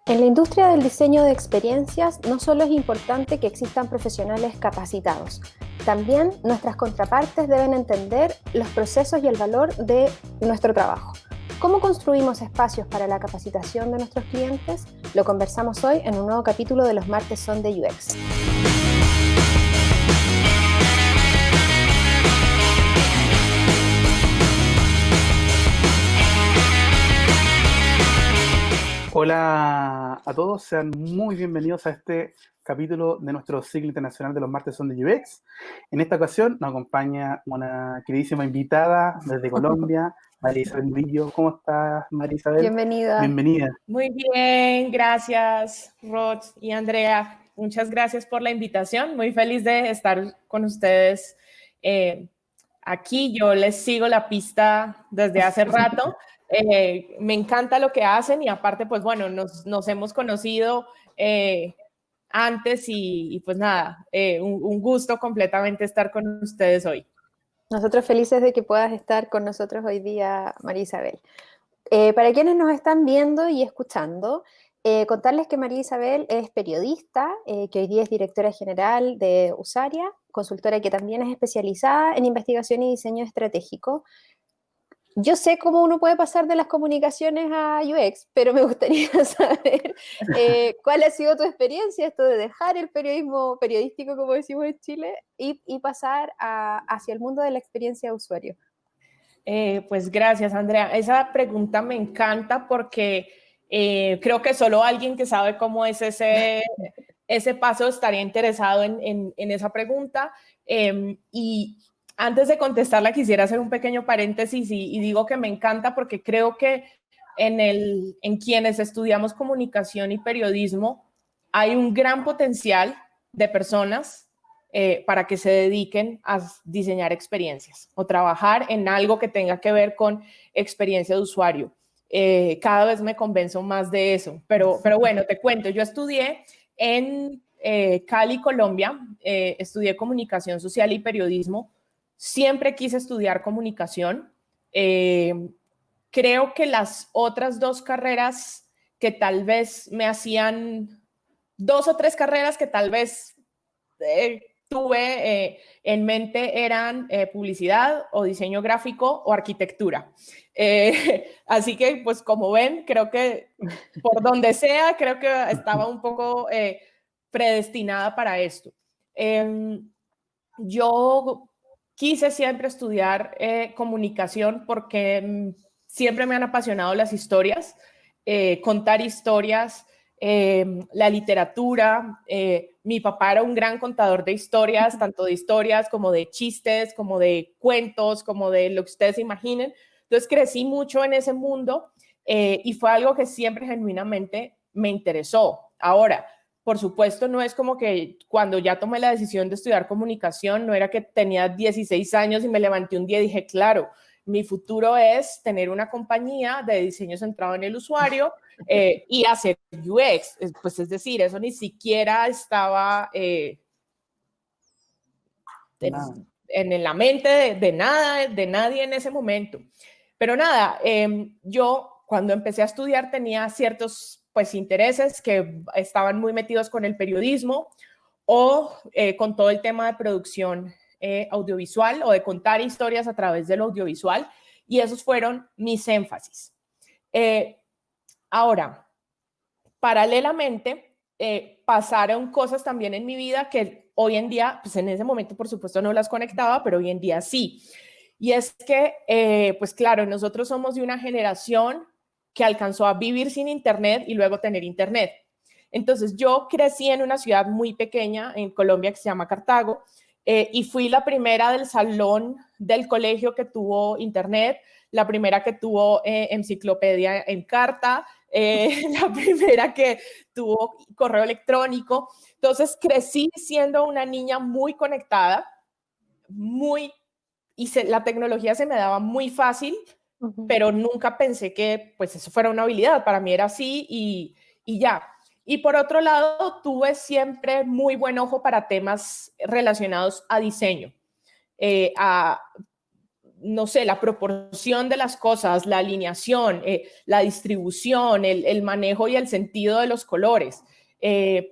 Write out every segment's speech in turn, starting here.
En la industria del diseño de experiencias no solo es importante que existan profesionales capacitados, también nuestras contrapartes deben entender los procesos y el valor de nuestro trabajo. ¿Cómo construimos espacios para la capacitación de nuestros clientes? Lo conversamos hoy en un nuevo capítulo de Los Martes son de UX. Hola a todos, sean muy bienvenidos a este capítulo de nuestro ciclo internacional de los martes son de UX. En esta ocasión nos acompaña una queridísima invitada desde Colombia, María Isabel Murillo. ¿Cómo estás, María Isabel? Bienvenida. Bienvenida. Muy bien, gracias, Rod y Andrea. Muchas gracias por la invitación. Muy feliz de estar con ustedes aquí. Yo les sigo la pista desde hace rato. Me encanta lo que hacen y aparte, pues bueno, nos hemos conocido antes y pues nada, un gusto completamente estar con ustedes hoy. Nosotros felices de que puedas estar con nosotros hoy día, María Isabel. Para quienes nos están viendo y escuchando, contarles que María Isabel es periodista, que hoy día es directora general de Usaria, consultora que también es especializada en investigación y diseño estratégico. Yo sé cómo uno puede pasar de las comunicaciones a UX, pero me gustaría saber cuál ha sido tu experiencia, esto de dejar el periodismo periodístico, como decimos en Chile, y pasar hacia el mundo de la experiencia de usuario. Pues gracias, Andrea. Esa pregunta me encanta porque creo que solo alguien que sabe cómo es ese paso estaría interesado en esa pregunta. Y antes de contestarla, quisiera hacer un pequeño paréntesis y digo que me encanta porque creo que en quienes estudiamos comunicación y periodismo hay un gran potencial de personas para que se dediquen a diseñar experiencias o trabajar en algo que tenga que ver con experiencia de usuario. Cada vez me convenzo más de eso, pero bueno, te cuento, yo estudié en Cali, Colombia, estudié comunicación social y periodismo, siempre quise estudiar comunicación, creo que las otras dos carreras que tal vez me hacían, dos o tres carreras que tal vez tuve en mente eran publicidad o diseño gráfico o arquitectura. Así que, pues como ven, creo que por donde sea, creo que estaba un poco predestinada para esto. Yo quise siempre estudiar comunicación porque siempre me han apasionado las historias, contar historias, la literatura. Mi papá era un gran contador de historias, tanto de historias como de chistes, como de cuentos, como de lo que ustedes imaginen. Entonces crecí mucho en ese mundo y fue algo que siempre genuinamente me interesó. Ahora, por supuesto, no es como que cuando ya tomé la decisión de estudiar comunicación, no era que tenía 16 años y me levanté un día y dije, claro, mi futuro es tener una compañía de diseño centrado en el usuario y hacer UX. Pues es decir, eso ni siquiera estaba en la mente de nada, de nadie en ese momento. Pero nada, yo cuando empecé a estudiar tenía ciertos pues intereses que estaban muy metidos con el periodismo o con todo el tema de producción audiovisual o de contar historias a través del audiovisual, y esos fueron mis énfasis. Ahora, paralelamente, pasaron cosas también en mi vida que hoy en día, pues en ese momento por supuesto no las conectaba, pero hoy en día sí. Y es que, pues claro, nosotros somos de una generación que alcanzó a vivir sin internet y luego tener internet. Entonces yo crecí en una ciudad muy pequeña en Colombia que se llama Cartago y fui la primera del salón del colegio que tuvo internet, la primera que tuvo enciclopedia en carta, la primera que tuvo correo electrónico. Entonces crecí siendo una niña muy conectada, la tecnología se me daba muy fácil, pero nunca pensé que pues eso fuera una habilidad. Para mí era así y ya. Y por otro lado, tuve siempre muy buen ojo para temas relacionados a diseño. no sé, la proporción de las cosas, la alineación, la distribución, el manejo y el sentido de los colores.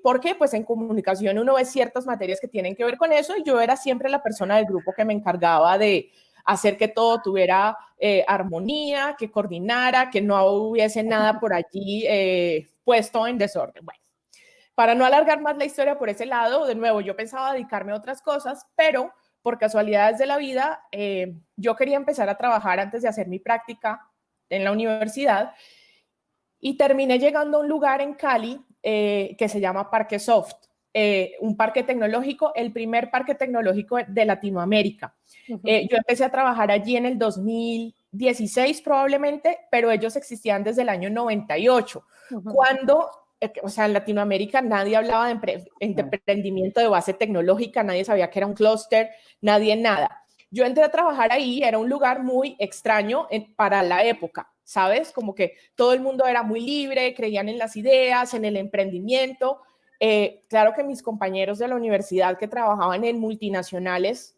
Porque pues en comunicación uno ve ciertas materias que tienen que ver con eso y yo era siempre la persona del grupo que me encargaba de hacer que todo tuviera armonía, que coordinara, que no hubiese nada por allí puesto en desorden. Bueno, para no alargar más la historia por ese lado, de nuevo, yo pensaba dedicarme a otras cosas, pero por casualidades de la vida, yo quería empezar a trabajar antes de hacer mi práctica en la universidad y terminé llegando a un lugar en Cali que se llama Parque Soft, un parque tecnológico, el primer parque tecnológico de Latinoamérica. Yo empecé a trabajar allí en el 2016 probablemente, pero ellos existían desde el año 98, cuando, o sea, en Latinoamérica nadie hablaba de emprendimiento de base tecnológica, nadie sabía que era un clúster, nadie nada. Yo entré a trabajar ahí, era un lugar muy extraño para la época, ¿sabes? Como que todo el mundo era muy libre, creían en las ideas, en el emprendimiento. Claro que mis compañeros de la universidad que trabajaban en multinacionales,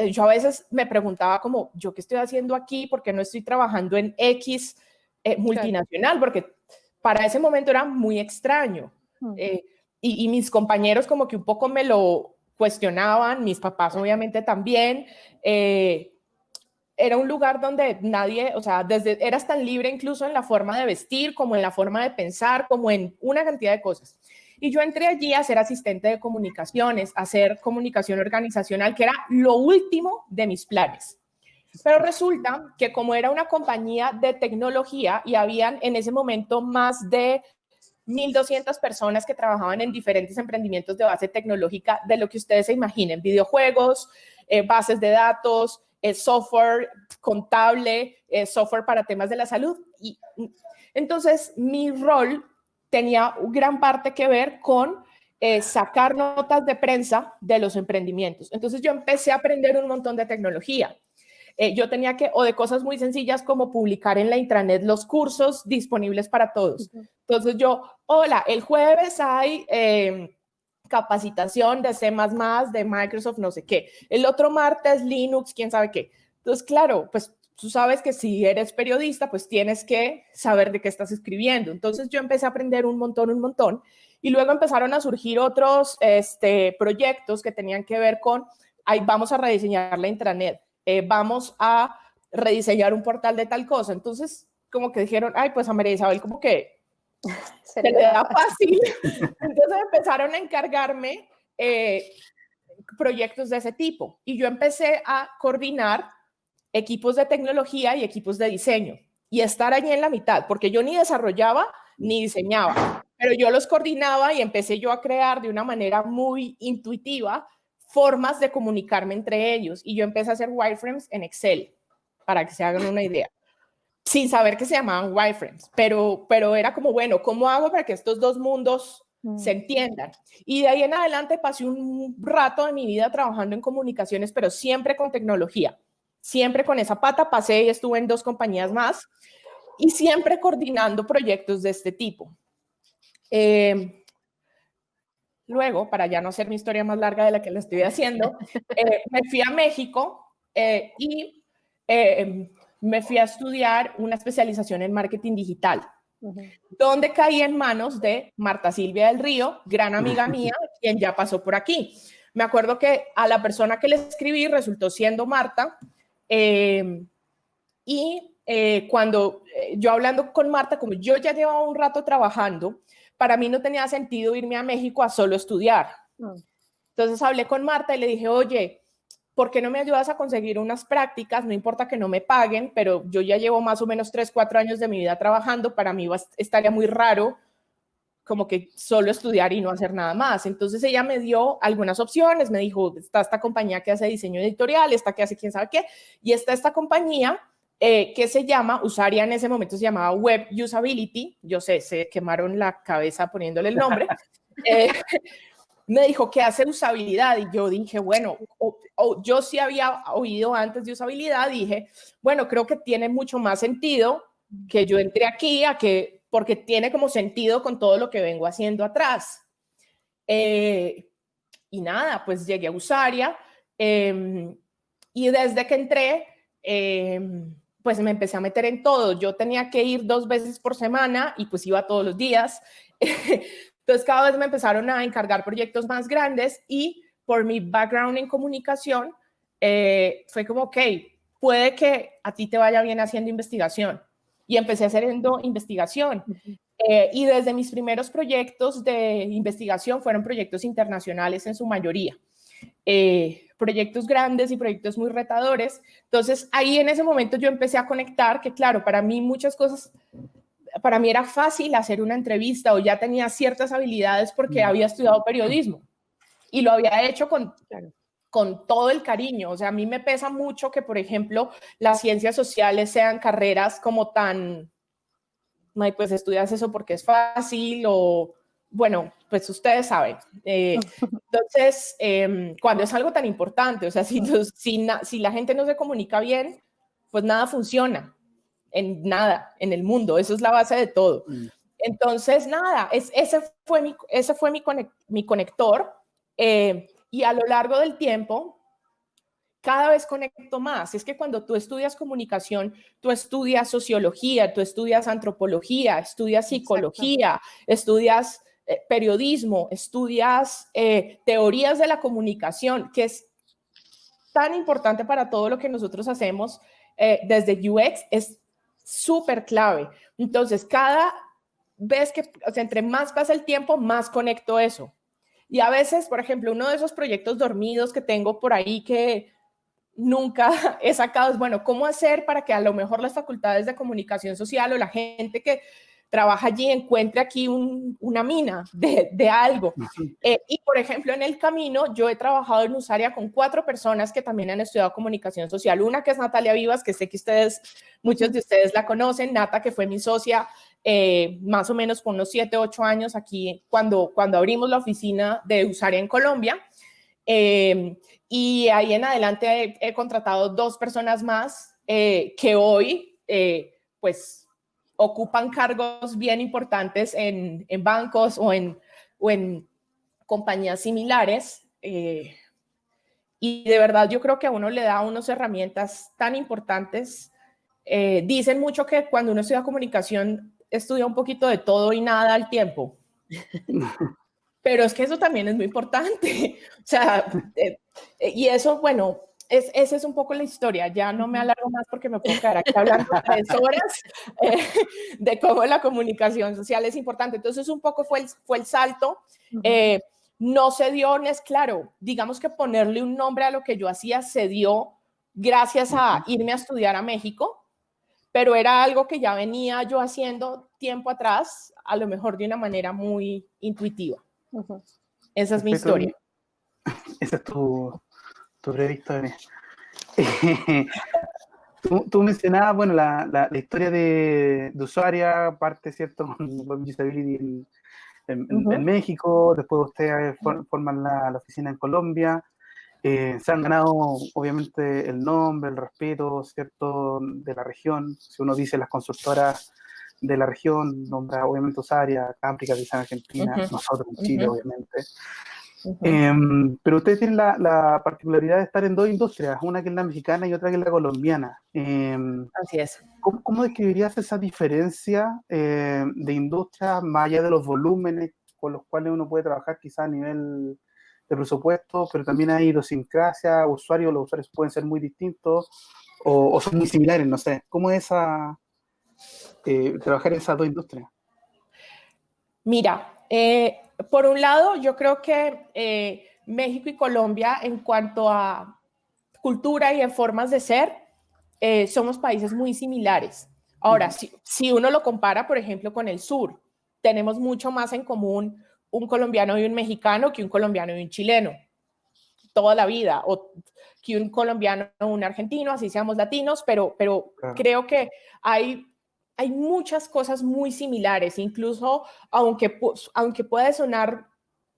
yo a veces me preguntaba como, ¿yo qué estoy haciendo aquí? ¿Por qué no estoy trabajando en X multinacional? Porque para ese momento era muy extraño. Y mis compañeros como que un poco me lo cuestionaban, mis papás obviamente también. Era un lugar donde nadie, o sea, eras tan libre incluso en la forma de vestir, como en la forma de pensar, como en una cantidad de cosas. Y yo entré allí a ser asistente de comunicaciones, a hacer comunicación organizacional, que era lo último de mis planes. Pero resulta que como era una compañía de tecnología y habían en ese momento más de 1,200 personas que trabajaban en diferentes emprendimientos de base tecnológica, de lo que ustedes se imaginen, videojuegos, bases de datos, software contable, software para temas de la salud. Y entonces mi rol tenía gran parte que ver con sacar notas de prensa de los emprendimientos. Entonces yo empecé a aprender un montón de tecnología. Yo tenía que, o de cosas muy sencillas como publicar en la intranet los cursos disponibles para todos. Entonces yo, hola, el jueves hay capacitación de C++, de Microsoft, no sé qué. El otro martes, Linux, quién sabe qué. Entonces, claro, pues tú sabes que si eres periodista, pues tienes que saber de qué estás escribiendo. Entonces yo empecé a aprender un montón. Y luego empezaron a surgir otros proyectos que tenían que ver con, ahí vamos a rediseñar la intranet. Vamos a rediseñar un portal de tal cosa. Entonces, como que dijeron, ay, pues a María Isabel como que se le da fácil. Entonces empezaron a encargarme proyectos de ese tipo. Y yo empecé a coordinar equipos de tecnología y equipos de diseño. Y estar allí en la mitad, porque yo ni desarrollaba ni diseñaba, pero yo los coordinaba y empecé yo a crear de una manera muy intuitiva formas de comunicarme entre ellos. Y yo empecé a hacer wireframes en Excel, para que se hagan una idea, sin saber que se llamaban wireframes, pero era como, bueno, ¿cómo hago para que estos dos mundos se entiendan? Y de ahí en adelante pasé un rato de mi vida trabajando en comunicaciones, pero siempre con tecnología, siempre con esa pata. Pasé y estuve en 2 compañías más y siempre coordinando proyectos de este tipo. Luego, para ya no hacer mi historia más larga de la que la estoy haciendo, me fui a México y me fui a estudiar una especialización en marketing digital, donde caí en manos de Marta Silvia del Río, gran amiga mía, quien ya pasó por aquí. Me acuerdo que a la persona que le escribí resultó siendo Marta, cuando yo hablando con Marta, como yo ya llevaba un rato trabajando, para mí no tenía sentido irme a México a solo estudiar. Entonces hablé con Marta y le dije, oye, ¿por qué no me ayudas a conseguir unas prácticas? No importa que no me paguen, pero yo ya llevo más o menos 3, 4 años de mi vida trabajando. Para mí estaría muy raro como que solo estudiar y no hacer nada más. Entonces ella me dio algunas opciones, me dijo, está esta compañía que hace diseño editorial, esta que hace quién sabe qué, y está esta compañía que se llama, Usaria en ese momento se llamaba Web Usability, yo sé, se quemaron la cabeza poniéndole el nombre, me dijo que hace usabilidad y yo dije, bueno, yo sí había oído antes de usabilidad, dije, bueno, creo que tiene mucho más sentido que yo entré aquí porque tiene como sentido con todo lo que vengo haciendo atrás. Y nada, pues llegué a Usaria y desde que entré pues me empecé a meter en todo. Yo tenía que ir 2 veces por semana y pues iba todos los días. Entonces cada vez me empezaron a encargar proyectos más grandes y por mi background en comunicación, fue como, ok, puede que a ti te vaya bien haciendo investigación. Y empecé haciendo investigación. Y desde mis primeros proyectos de investigación fueron proyectos internacionales en su mayoría. Proyectos grandes y proyectos muy retadores. Entonces ahí en ese momento yo empecé a conectar que claro, para mí muchas cosas, para mí era fácil hacer una entrevista o ya tenía ciertas habilidades porque había estudiado periodismo y lo había hecho con todo el cariño. O sea, a mí me pesa mucho que, por ejemplo, las ciencias sociales sean carreras como tan, pues estudias eso porque es fácil o, bueno, pues ustedes saben. Entonces, cuando es algo tan importante, o sea, si la gente no se comunica bien, pues nada funciona, en nada, en el mundo. Eso es la base de todo. Entonces, nada, ese fue mi conector. Y a lo largo del tiempo, cada vez conecto más. Es que cuando tú estudias comunicación, tú estudias sociología, tú estudias antropología, estudias psicología, estudias periodismo, estudias teorías de la comunicación, que es tan importante para todo lo que nosotros hacemos desde UX, es súper clave. Entonces, cada vez que, o sea, entre más pasa el tiempo, más conecto eso. Y a veces, por ejemplo, uno de esos proyectos dormidos que tengo por ahí que nunca he sacado es, bueno, ¿cómo hacer para que a lo mejor las facultades de comunicación social o la gente que trabaja allí encuentre aquí una mina de algo? Y, por ejemplo, en el camino yo he trabajado en Usaria con 4 personas que también han estudiado comunicación social. Una que es Natalia Vivas, que sé que muchos de ustedes la conocen. Nata, que fue mi socia más o menos por unos 7, 8 años aquí cuando abrimos la oficina de Usaria en Colombia. Y ahí en adelante he contratado 2 personas más que hoy pues ocupan cargos bien importantes en bancos o en compañías similares. Y de verdad yo creo que a uno le da unas herramientas tan importantes. Dicen mucho que cuando uno estudia comunicación estudia un poquito de todo y nada al tiempo. Pero es que eso también es muy importante. O sea, y eso, bueno, esa es un poco la historia. Ya no me alargo más porque me puedo quedar aquí hablando 3 horas de cómo la comunicación social es importante. Entonces, un poco fue el salto. No se dio, es claro, digamos que ponerle un nombre a lo que yo hacía se dio gracias a irme a estudiar a México, pero era algo que ya venía yo haciendo tiempo atrás, a lo mejor de una manera muy intuitiva. Esa es mi historia. Esa es tu breve historia. Tú mencionabas, bueno, la historia de Usaria, parte, ¿cierto?, con Usability en México, después ustedes forman la oficina en Colombia. Se han ganado, obviamente, el nombre, el respeto, ¿cierto?, de la región. Si uno dice las consultoras de la región, nombra obviamente Usaria, Cámprica, quizá en Argentina, nosotros en Chile, obviamente. Pero ustedes tienen la particularidad de estar en 2 industrias, una que es la mexicana y otra que es la colombiana. Así es. ¿Cómo describirías esa diferencia de industria, más allá de los volúmenes con los cuales uno puede trabajar quizá a nivel de presupuesto, pero también hay idiosincrasia, los usuarios pueden ser muy distintos o son muy similares, no sé? ¿Cómo es trabajar en esas 2 industrias? Mira, por un lado, yo creo que México y Colombia, en cuanto a cultura y en formas de ser, somos países muy similares. Ahora, si uno lo compara, por ejemplo, con el sur, tenemos mucho más en común un colombiano y un mexicano que un colombiano y un chileno, toda la vida, o que un colombiano y un argentino, así seamos latinos, pero claro, creo que hay muchas cosas muy similares, incluso aunque puede sonar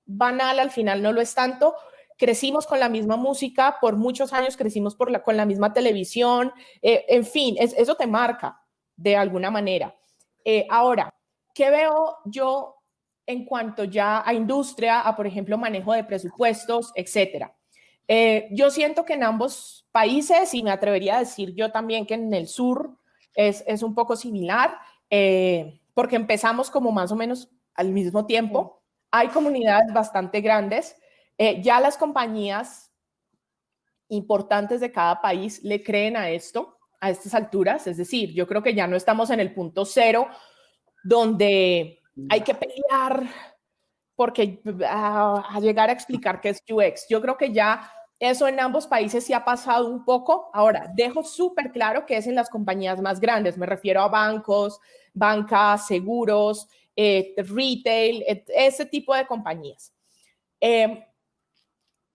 banal, al final no lo es tanto. Crecimos con la misma música, por muchos años crecimos con la misma televisión, en fin, eso te marca de alguna manera. Ahora, ¿qué veo yo en cuanto ya a industria, a por ejemplo manejo de presupuestos, etcétera? Yo siento que en ambos países, y me atrevería a decir yo también que en el sur es un poco similar, porque empezamos como más o menos al mismo tiempo. Hay comunidades bastante grandes. Ya las compañías importantes de cada país le creen a esto a estas alturas. Es decir, yo creo que ya no estamos en el punto cero donde hay que pelear porque a llegar a explicar qué es UX. Yo creo que ya eso en ambos países sí ha pasado un poco. Ahora, dejo súper claro que es en las compañías más grandes. Me refiero a bancos, bancas, seguros, retail, ese tipo de compañías.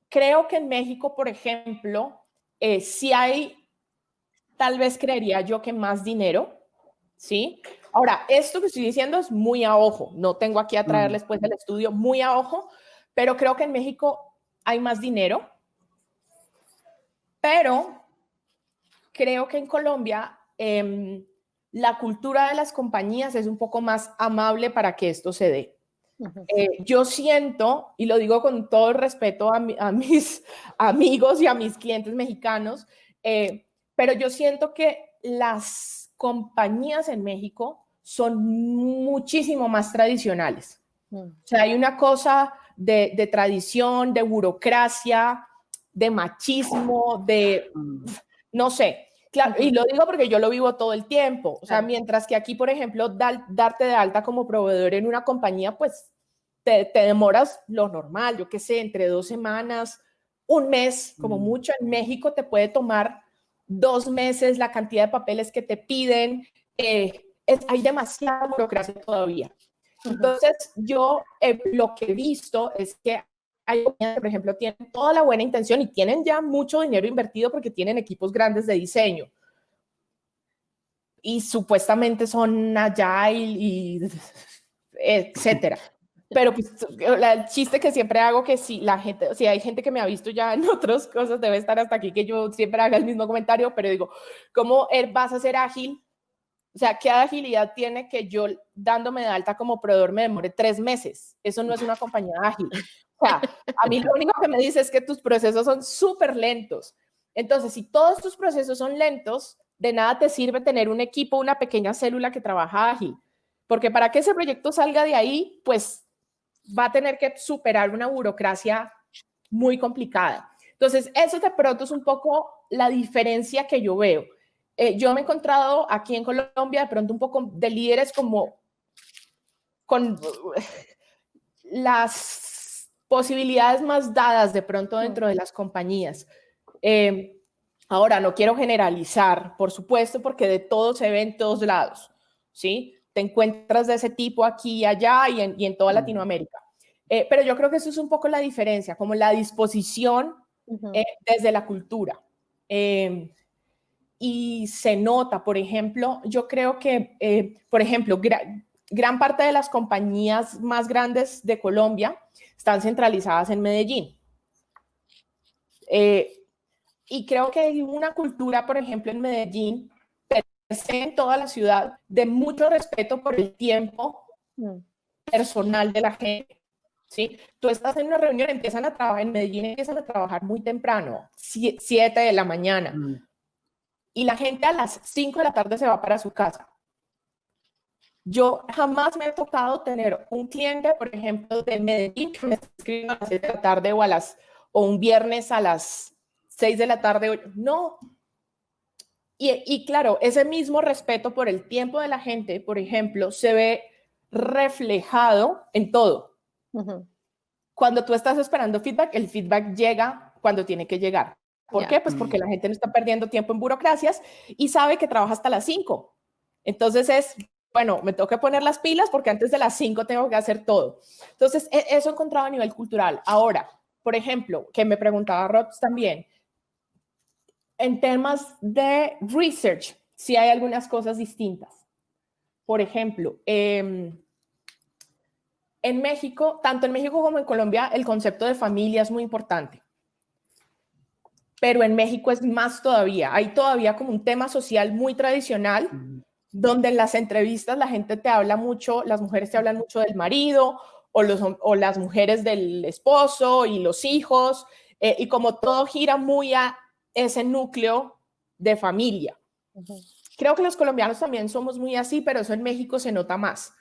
Creo que en México, por ejemplo, sí hay, tal vez creería yo que más dinero, ¿sí? Ahora, esto que estoy diciendo es muy a ojo. No tengo aquí a traerles pues el estudio muy a ojo, pero creo que en México hay más dinero. Pero creo que en Colombia la cultura de las compañías es un poco más amable para que esto se dé. Yo siento, y lo digo con todo el respeto a mis amigos y a mis clientes mexicanos, pero yo siento que las compañías en México son muchísimo más tradicionales. O sea, hay una cosa de tradición, de burocracia, de machismo, no sé. Claro, y lo digo porque yo lo vivo todo el tiempo. O sea, mientras que aquí, por ejemplo, darte de alta como proveedor en una compañía, pues te demoras lo normal, yo qué sé, entre 2 semanas, un mes, como mucho. En México te puede tomar 2 meses, la cantidad de papeles que te piden. Hay demasiada burocracia todavía. Entonces, yo lo que he visto es que hay compañías que, por ejemplo, tienen toda la buena intención y tienen ya mucho dinero invertido porque tienen equipos grandes de diseño. Y supuestamente son agile y etcétera. Pero pues, el chiste que siempre hago que si la gente, si hay gente que me ha visto ya en otras cosas, debe estar hasta aquí que yo siempre haga el mismo comentario, pero digo, ¿cómo vas a ser ágil? O sea, ¿qué agilidad tiene que yo dándome de alta como proveedor me demore 3 meses? Eso no es una compañía ágil. O sea, a mí lo único que me dice es que tus procesos son súper lentos. Entonces, si todos tus procesos son lentos, de nada te sirve tener un equipo, una pequeña célula que trabaja ágil. Porque para que ese proyecto salga de ahí, pues va a tener que superar una burocracia muy complicada. Entonces, eso de pronto es un poco la diferencia que yo veo. Yo me he encontrado aquí en Colombia de pronto un poco de líderes como con las posibilidades más dadas de pronto dentro de las compañías. Ahora, no quiero generalizar, por supuesto, porque de todo se ve en todos lados, ¿sí? Te encuentras de ese tipo aquí y allá y en toda Latinoamérica. Pero yo creo que eso es un poco la diferencia, como la disposición desde la cultura. Y se nota, por ejemplo, yo creo que, por ejemplo, gran parte de las compañías más grandes de Colombia están centralizadas en Medellín. Y creo que hay una cultura, por ejemplo, en Medellín, en toda la ciudad, de mucho respeto por el tiempo personal de la gente. ¿Sí? Tú estás en una reunión, empiezan a trabajar en Medellín, empiezan a trabajar muy temprano, 7 de la mañana. Y la gente a las 5 de la tarde se va para su casa. Yo jamás me he tocado tener un cliente, por ejemplo, de Medellín, que me escribe a las 7 de la tarde o un viernes a las 6 de la tarde. No. Y claro, ese mismo respeto por el tiempo de la gente, por ejemplo, se ve reflejado en todo. Cuando tú estás esperando feedback, el feedback llega cuando tiene que llegar. ¿Por qué? Pues porque la gente no está perdiendo tiempo en burocracias y sabe que trabaja hasta las 5. Entonces bueno, me tengo que poner las pilas porque antes de las 5 tengo que hacer todo. Entonces, eso he encontrado a nivel cultural. Ahora, por ejemplo, que me preguntaba Rox también, en temas de research, sí hay algunas cosas distintas. Por ejemplo, en México, tanto en México como en Colombia, el concepto de familia es muy importante. Pero en México es más todavía. Hay todavía como un tema social muy tradicional, donde en las entrevistas la gente te habla mucho, las mujeres te hablan mucho del marido o las mujeres del esposo y los hijos. y como todo gira muy a ese núcleo de familia. Creo que los colombianos también somos muy así, pero eso en México se nota más.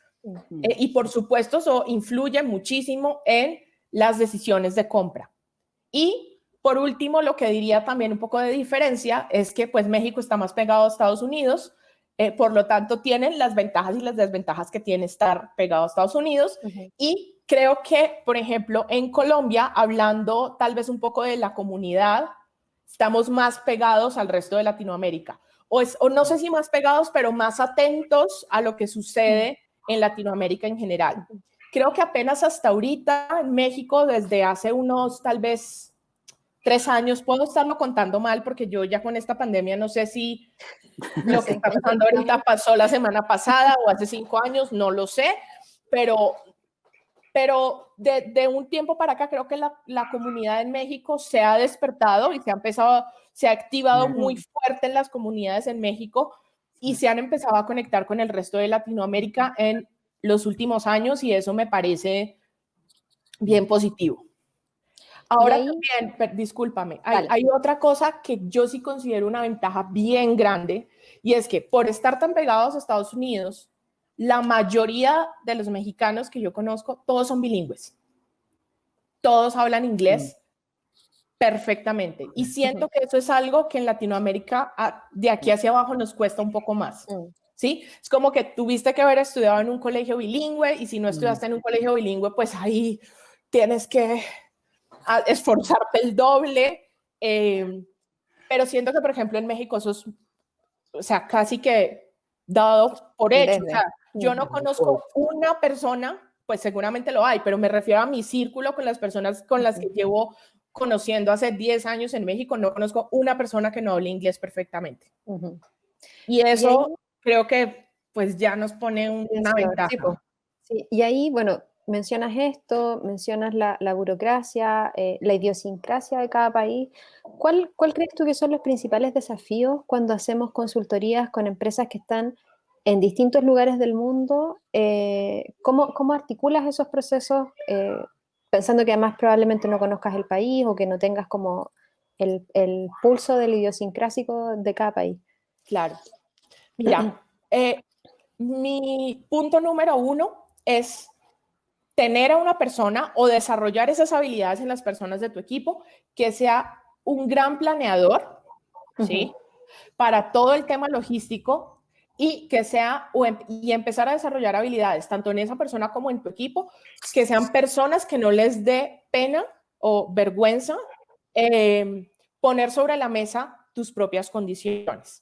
Y por supuesto eso influye muchísimo en las decisiones de compra. Y por último, lo que diría también un poco de diferencia es que pues México está más pegado a Estados Unidos, por lo tanto tienen las ventajas y las desventajas que tiene estar pegado a Estados Unidos. Y creo que, por ejemplo, en Colombia, hablando tal vez un poco de la comunidad, estamos más pegados al resto de Latinoamérica. O no sé si más pegados, pero más atentos a lo que sucede en Latinoamérica en general. Creo que apenas hasta ahorita en México, desde hace unos tal vez 3 años, puedo estarlo contando mal porque yo ya con esta pandemia no sé si lo que está pasando ahorita pasó la semana pasada o hace 5 años, no lo sé, pero de un tiempo para acá creo que la comunidad en México se ha despertado y se ha activado muy fuerte en las comunidades en México y se han empezado a conectar con el resto de Latinoamérica en los últimos años y eso me parece bien positivo. Ahora también, discúlpame, hay otra cosa que yo sí considero una ventaja bien grande y es que por estar tan pegados a Estados Unidos, la mayoría de los mexicanos que yo conozco, todos son bilingües. Todos hablan inglés perfectamente. Y siento que eso es algo que en Latinoamérica, de aquí hacia abajo, nos cuesta un poco más. ¿Sí? Es como que tuviste que haber estudiado en un colegio bilingüe y si no estudiaste en un colegio bilingüe, pues ahí tienes que esforzarte el doble. Pero siento que, por ejemplo, en México eso es, o sea, casi que dado por hecho. O sea, yo no conozco una persona, pues seguramente lo hay, pero me refiero a mi círculo con las personas con las que llevo conociendo hace 10 años en México, no conozco una persona que no hable inglés perfectamente. Y eso creo que pues ya nos pone una ventaja. Sí, y ahí, bueno, mencionas esto, mencionas la burocracia, la idiosincrasia de cada país. ¿Cuál crees tú que son los principales desafíos cuando hacemos consultorías con empresas que están en distintos lugares del mundo? ¿Cómo articulas esos procesos pensando que además probablemente no conozcas el país o que no tengas como el pulso del idiosincrásico de cada país? Claro. Mira, mi punto número 1 es tener a una persona o desarrollar esas habilidades en las personas de tu equipo que sea un gran planeador, ¿sí? Para todo el tema logístico y que sea, y empezar a desarrollar habilidades, tanto en esa persona como en tu equipo, que sean personas que no les dé pena o vergüenza poner sobre la mesa tus propias condiciones.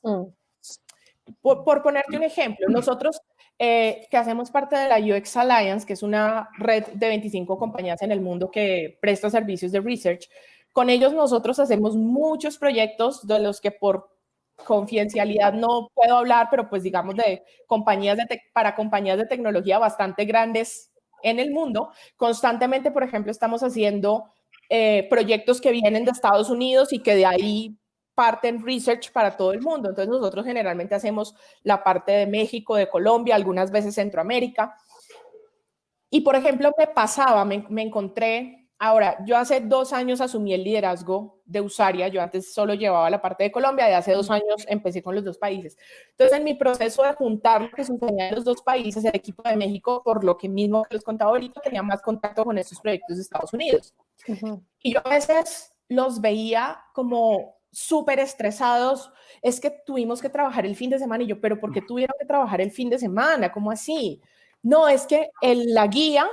Por ponerte un ejemplo, nosotros que hacemos parte de la UX Alliance, que es una red de 25 compañías en el mundo que presta servicios de research, con ellos nosotros hacemos muchos proyectos de los que por confidencialidad no puedo hablar, pero pues digamos de compañías para compañías de tecnología bastante grandes en el mundo. Constantemente, por ejemplo, estamos haciendo proyectos que vienen de Estados Unidos y que de ahí parten research para todo el mundo. Entonces nosotros generalmente hacemos la parte de México, de Colombia, algunas veces Centroamérica. Y por ejemplo me encontré, ahora yo hace 2 años asumí el liderazgo de Usaria, yo antes solo llevaba la parte de Colombia y hace 2 años empecé con los 2 países. Entonces en mi proceso de juntar lo que sucedía en los 2 países, el equipo de México, por lo que mismo que les contaba ahorita, tenía más contacto con estos proyectos de Estados Unidos. Y yo a veces los veía como súper estresados, es que tuvimos que trabajar el fin de semana, y yo, pero ¿por qué tuvieron que trabajar el fin de semana? ¿Cómo así? No, es que la guía,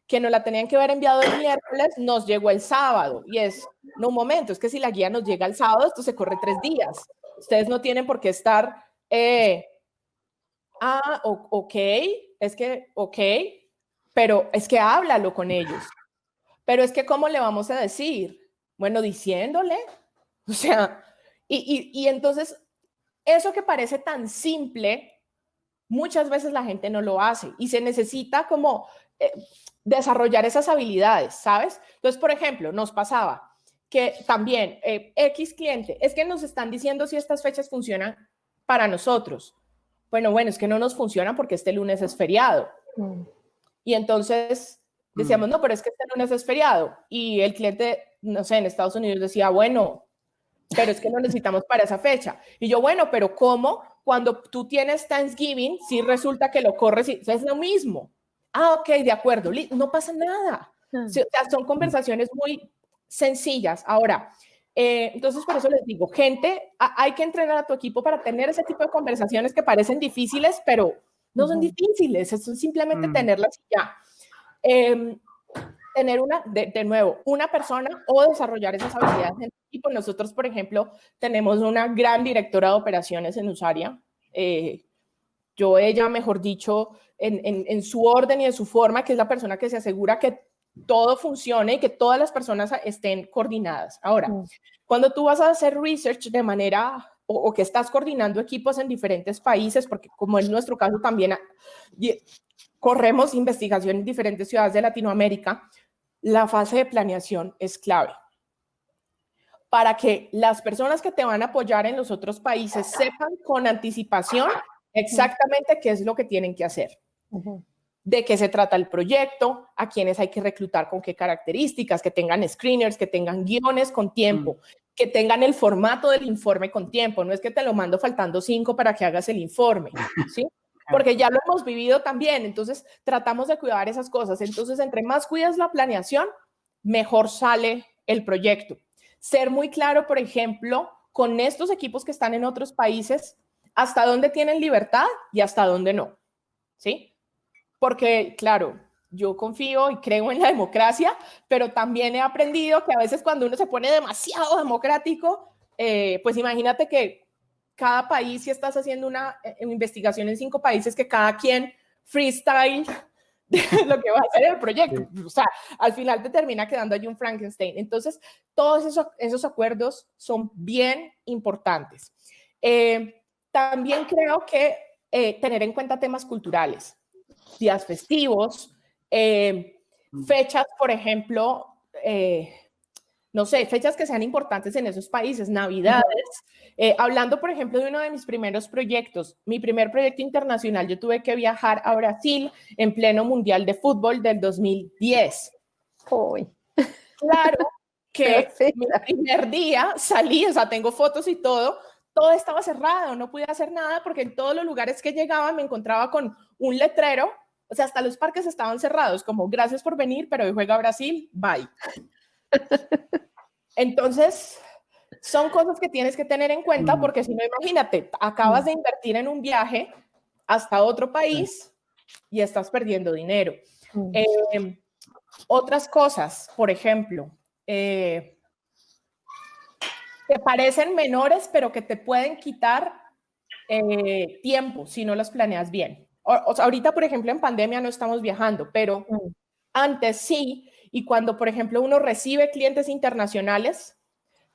que nos la tenían que haber enviado el miércoles, nos llegó el sábado, y no, un momento, es que si la guía nos llega el sábado, esto se corre 3 días, ustedes no tienen por qué estar, ok, pero es que háblalo con ellos, pero es que ¿cómo le vamos a decir? Bueno, diciéndole. O sea, y entonces, eso que parece tan simple, muchas veces la gente no lo hace y se necesita como desarrollar esas habilidades, ¿sabes? Entonces, por ejemplo, nos pasaba que también X cliente, es que nos están diciendo si estas fechas funcionan para nosotros. Bueno, es que no nos funcionan porque este lunes es feriado. Y entonces decíamos, no, pero es que este lunes es feriado. Y el cliente no sé, en Estados Unidos decía, bueno, pero es que lo necesitamos para esa fecha. Y yo, bueno, pero ¿cómo? Cuando tú tienes Thanksgiving, si resulta que lo corres, y es lo mismo. Ah, ok, de acuerdo, no pasa nada. Sí, o sea, son conversaciones muy sencillas. Ahora, entonces por eso les digo, gente, hay que entrenar a tu equipo para tener ese tipo de conversaciones que parecen difíciles, pero no son difíciles, es simplemente tenerlas y ya. Tener de nuevo, una persona o desarrollar esas habilidades en el equipo. Nosotros, por ejemplo, tenemos una gran directora de operaciones en Usaria. Ella, mejor dicho, en su orden y en su forma, que es la persona que se asegura que todo funcione y que todas las personas estén coordinadas. Ahora, cuando tú vas a hacer research de manera, o que estás coordinando equipos en diferentes países, porque como en nuestro caso también corremos investigación en diferentes ciudades de Latinoamérica, la fase de planeación es clave para que las personas que te van a apoyar en los otros países sepan con anticipación exactamente qué es lo que tienen que hacer, de qué se trata el proyecto, a quiénes hay que reclutar con qué características, que tengan screeners, que tengan guiones con tiempo, que tengan el formato del informe con tiempo. No es que te lo mando faltando 5 para que hagas el informe, ¿sí? Porque ya lo hemos vivido también, entonces tratamos de cuidar esas cosas. Entonces, entre más cuidas la planeación, mejor sale el proyecto. Ser muy claro, por ejemplo, con estos equipos que están en otros países, hasta dónde tienen libertad y hasta dónde no, ¿sí? Porque, claro, yo confío y creo en la democracia, pero también he aprendido que a veces cuando uno se pone demasiado democrático, pues imagínate que cada país, si estás haciendo una investigación en 5 países, que cada quien freestyle lo que va a hacer el proyecto. O sea, al final te termina quedando allí un Frankenstein. Entonces, todos esos acuerdos son bien importantes. También creo que tener en cuenta temas culturales, días festivos, fechas, por ejemplo, no sé, fechas que sean importantes en esos países, Navidades. Hablando, por ejemplo, de uno de mis primeros proyectos, mi primer proyecto internacional, yo tuve que viajar a Brasil en pleno Mundial de Fútbol del 2010. Uy. Claro que mi primer día salí, o sea, tengo fotos y todo estaba cerrado, no pude hacer nada porque en todos los lugares que llegaba me encontraba con un letrero, o sea, hasta los parques estaban cerrados, como gracias por venir, pero hoy juega Brasil, bye. Entonces, son cosas que tienes que tener en cuenta porque si no, imagínate, acabas de invertir en un viaje hasta otro país y estás perdiendo dinero. Otras cosas, por ejemplo, que parecen menores, pero que te pueden quitar tiempo si no las planeas bien. O sea, ahorita, por ejemplo, en pandemia no estamos viajando, pero antes sí. Y cuando, por ejemplo, uno recibe clientes internacionales,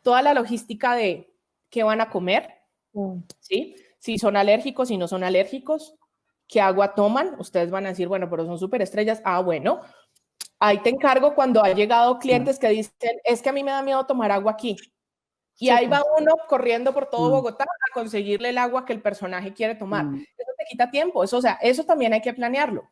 toda la logística de qué van a comer, ¿sí? Si son alérgicos, si no son alérgicos, qué agua toman, ustedes van a decir, bueno, pero son superestrellas. Ah, bueno, ahí te encargo cuando ha llegado clientes que dicen, es que a mí me da miedo tomar agua aquí. Y ahí va uno corriendo por todo Bogotá a conseguirle el agua que el personaje quiere tomar. Eso te quita tiempo, eso, o sea, eso también hay que planearlo.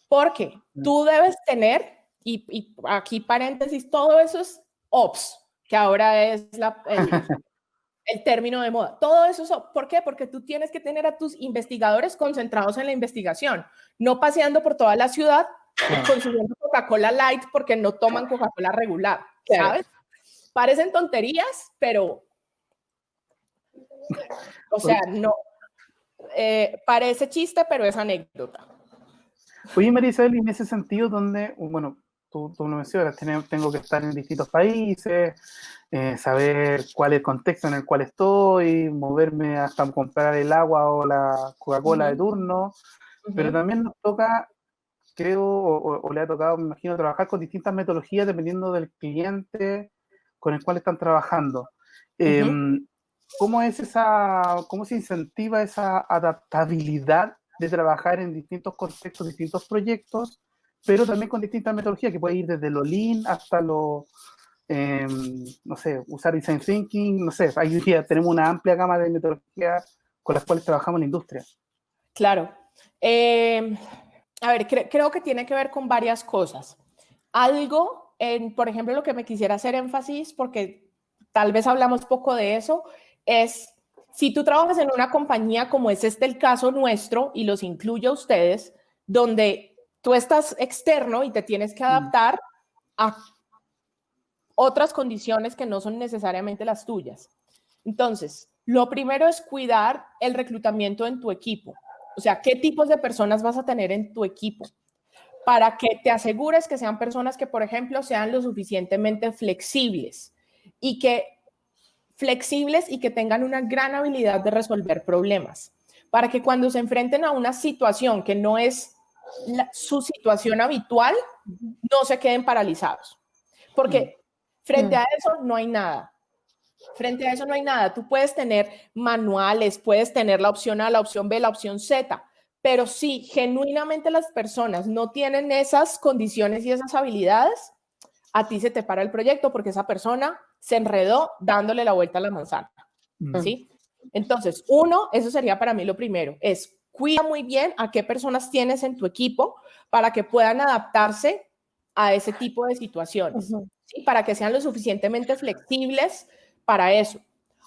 Porque tú debes tener, y aquí paréntesis, todo eso es OPS, que ahora es el término de moda. Todo eso, ¿por qué? Porque tú tienes que tener a tus investigadores concentrados en la investigación, no paseando por toda la ciudad consumiendo Coca-Cola Light porque no toman Coca-Cola regular, ¿sabes? Parecen tonterías, pero, o sea, no, parece chiste, pero es anécdota. Oye, María Isabel, en ese sentido, donde, bueno, tú lo mencionas, tengo que estar en distintos países, saber cuál es el contexto en el cual estoy, moverme hasta comprar el agua o la Coca-Cola de turno, pero también nos toca, creo, o le ha tocado, me imagino, trabajar con distintas metodologías dependiendo del cliente con el cual están trabajando. ¿Cómo se incentiva esa adaptabilidad de trabajar en distintos contextos, distintos proyectos, pero también con distintas metodologías, que puede ir desde lo lean hasta lo, no sé, usar design thinking, no sé, ahí ya tenemos una amplia gama de metodologías con las cuales trabajamos en la industria. Claro. A ver, creo que tiene que ver con varias cosas. Algo por ejemplo, lo que me quisiera hacer énfasis, porque tal vez hablamos poco de eso, es si tú trabajas en una compañía como es el caso nuestro, y los incluyo a ustedes, donde tú estás externo y te tienes que adaptar a otras condiciones que no son necesariamente las tuyas. Entonces, lo primero es cuidar el reclutamiento en tu equipo. O sea, ¿qué tipos de personas vas a tener en tu equipo? Para que te asegures que sean personas que, por ejemplo, sean lo suficientemente flexibles y que tengan una gran habilidad de resolver problemas, para que cuando se enfrenten a una situación que no es su situación habitual, no se queden paralizados. Porque frente a eso no hay nada. Frente a eso no hay nada. Tú puedes tener manuales, puedes tener la opción A, la opción B, la opción Z, pero si genuinamente las personas no tienen esas condiciones y esas habilidades, a ti se te para el proyecto porque esa persona se enredó dándole la vuelta a la manzana, ¿sí? Entonces, eso sería para mí lo primero, es cuida muy bien a qué personas tienes en tu equipo para que puedan adaptarse a ese tipo de situaciones, ¿sí? Para que sean lo suficientemente flexibles para eso.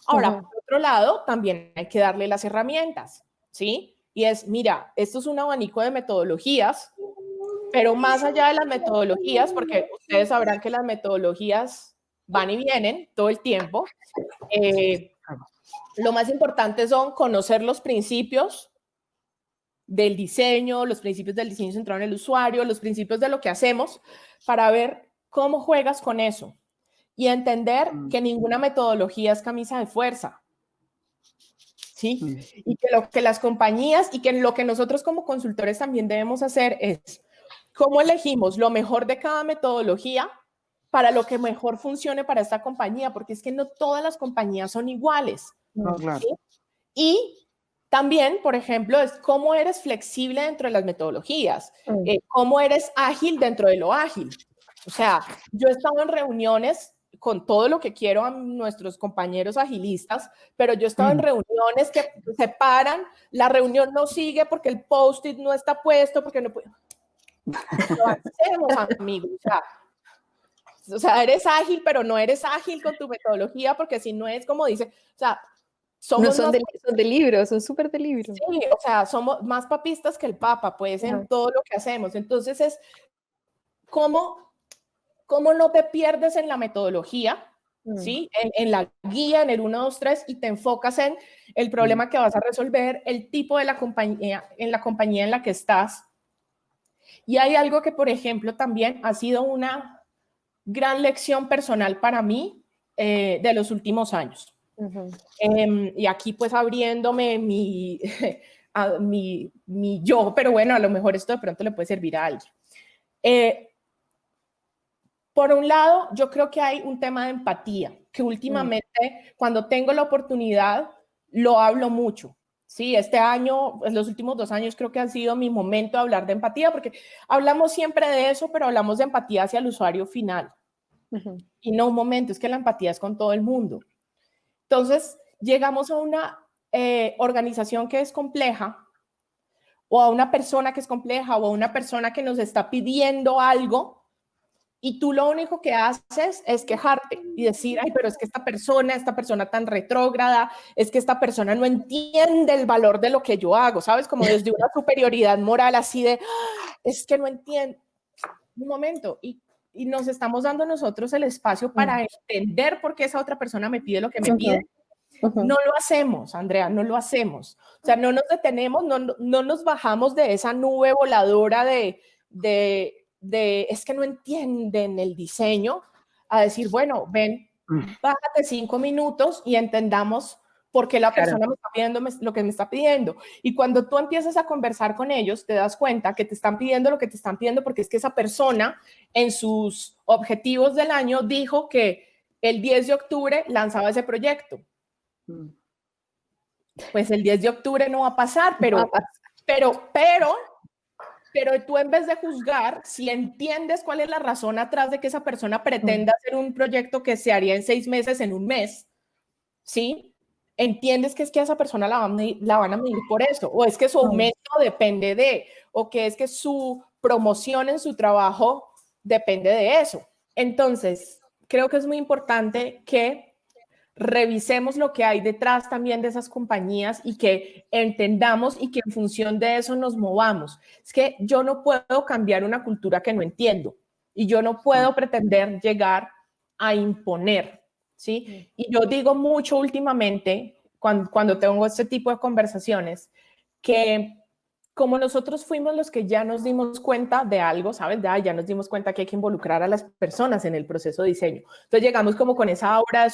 Ahora, por otro lado, también hay que darle las herramientas, ¿sí? Y es, mira, esto es un abanico de metodologías, pero más allá de las metodologías, porque ustedes sabrán que las metodologías van y vienen todo el tiempo, lo más importante son conocer los principios del diseño, los principios del diseño centrado en el usuario, los principios de lo que hacemos, para ver cómo juegas con eso y entender que ninguna metodología es camisa de fuerza. ¿Sí? Y que lo que las compañías y que lo que nosotros como consultores también debemos hacer es cómo elegimos lo mejor de cada metodología para lo que mejor funcione para esta compañía, porque es que no todas las compañías son iguales. No, claro. ¿Sí? Y también, por ejemplo, es cómo eres flexible dentro de las metodologías, cómo eres ágil dentro de lo ágil. O sea, yo he estado en reuniones con todo lo que quiero a nuestros compañeros agilistas, pero yo he estado en reuniones que se paran, la reunión no sigue porque el post-it no está puesto, porque no puede... Lo hacemos, amigos. O sea, eres ágil, pero no eres ágil con tu metodología, porque si no es como dice, o sea, somos no son de libros, son súper de libros. Sí, o sea, somos más papistas que el Papa, pues, en todo lo que hacemos. Entonces es cómo no te pierdes en la metodología, ¿sí? En la guía, en el 1, 2, 3, y te enfocas en el problema que vas a resolver, el tipo de la compañía, en la compañía en la que estás. Y hay algo que, por ejemplo, también ha sido una gran lección personal para mí de los últimos años. Y aquí, pues, abriéndome mi yo, pero bueno, a lo mejor esto de pronto le puede servir a alguien. Por un lado, yo creo que hay un tema de empatía, que últimamente, cuando tengo la oportunidad, lo hablo mucho. Sí, este año, pues los últimos 2 años creo que han sido mi momento de hablar de empatía, porque hablamos siempre de eso, pero hablamos de empatía hacia el usuario final. Y no un momento, es que la empatía es con todo el mundo. Entonces, llegamos a una organización que es compleja, o a una persona que es compleja, o a una persona que nos está pidiendo algo, y tú lo único que haces es quejarte y decir, ay, pero es que esta persona tan retrógrada, es que esta persona no entiende el valor de lo que yo hago, ¿sabes? Como desde una superioridad moral así de, es que no entiende. Un momento, y nos estamos dando nosotros el espacio para entender por qué esa otra persona me pide lo que me pide. No lo hacemos, Andrea, no lo hacemos. O sea, no nos detenemos, no nos bajamos de esa nube voladora de es que no entienden el diseño, a decir, bueno, ven, bájate 5 minutos y entendamos por qué la persona me está pidiendo lo que me está pidiendo. Y cuando tú empiezas a conversar con ellos, te das cuenta que te están pidiendo lo que te están pidiendo porque es que esa persona en sus objetivos del año dijo que el 10 de octubre lanzaba ese proyecto. Pues el 10 de octubre no va a pasar, pero tú, en vez de juzgar, si entiendes cuál es la razón atrás de que esa persona pretenda hacer un proyecto que se haría en 6 meses, en 1 mes, ¿sí? Entiendes que es que a esa persona la van a medir por eso, o es que su aumento depende de, o que es que su promoción en su trabajo depende de eso. Entonces, creo que es muy importante que revisemos lo que hay detrás también de esas compañías y que entendamos y que en función de eso nos movamos. Es que yo no puedo cambiar una cultura que no entiendo y yo no puedo pretender llegar a imponer, ¿sí? Y yo digo mucho últimamente, cuando tengo este tipo de conversaciones, que como nosotros fuimos los que ya nos dimos cuenta de algo, ¿sabes? Ya nos dimos cuenta que hay que involucrar a las personas en el proceso de diseño. Entonces llegamos como con esa aura de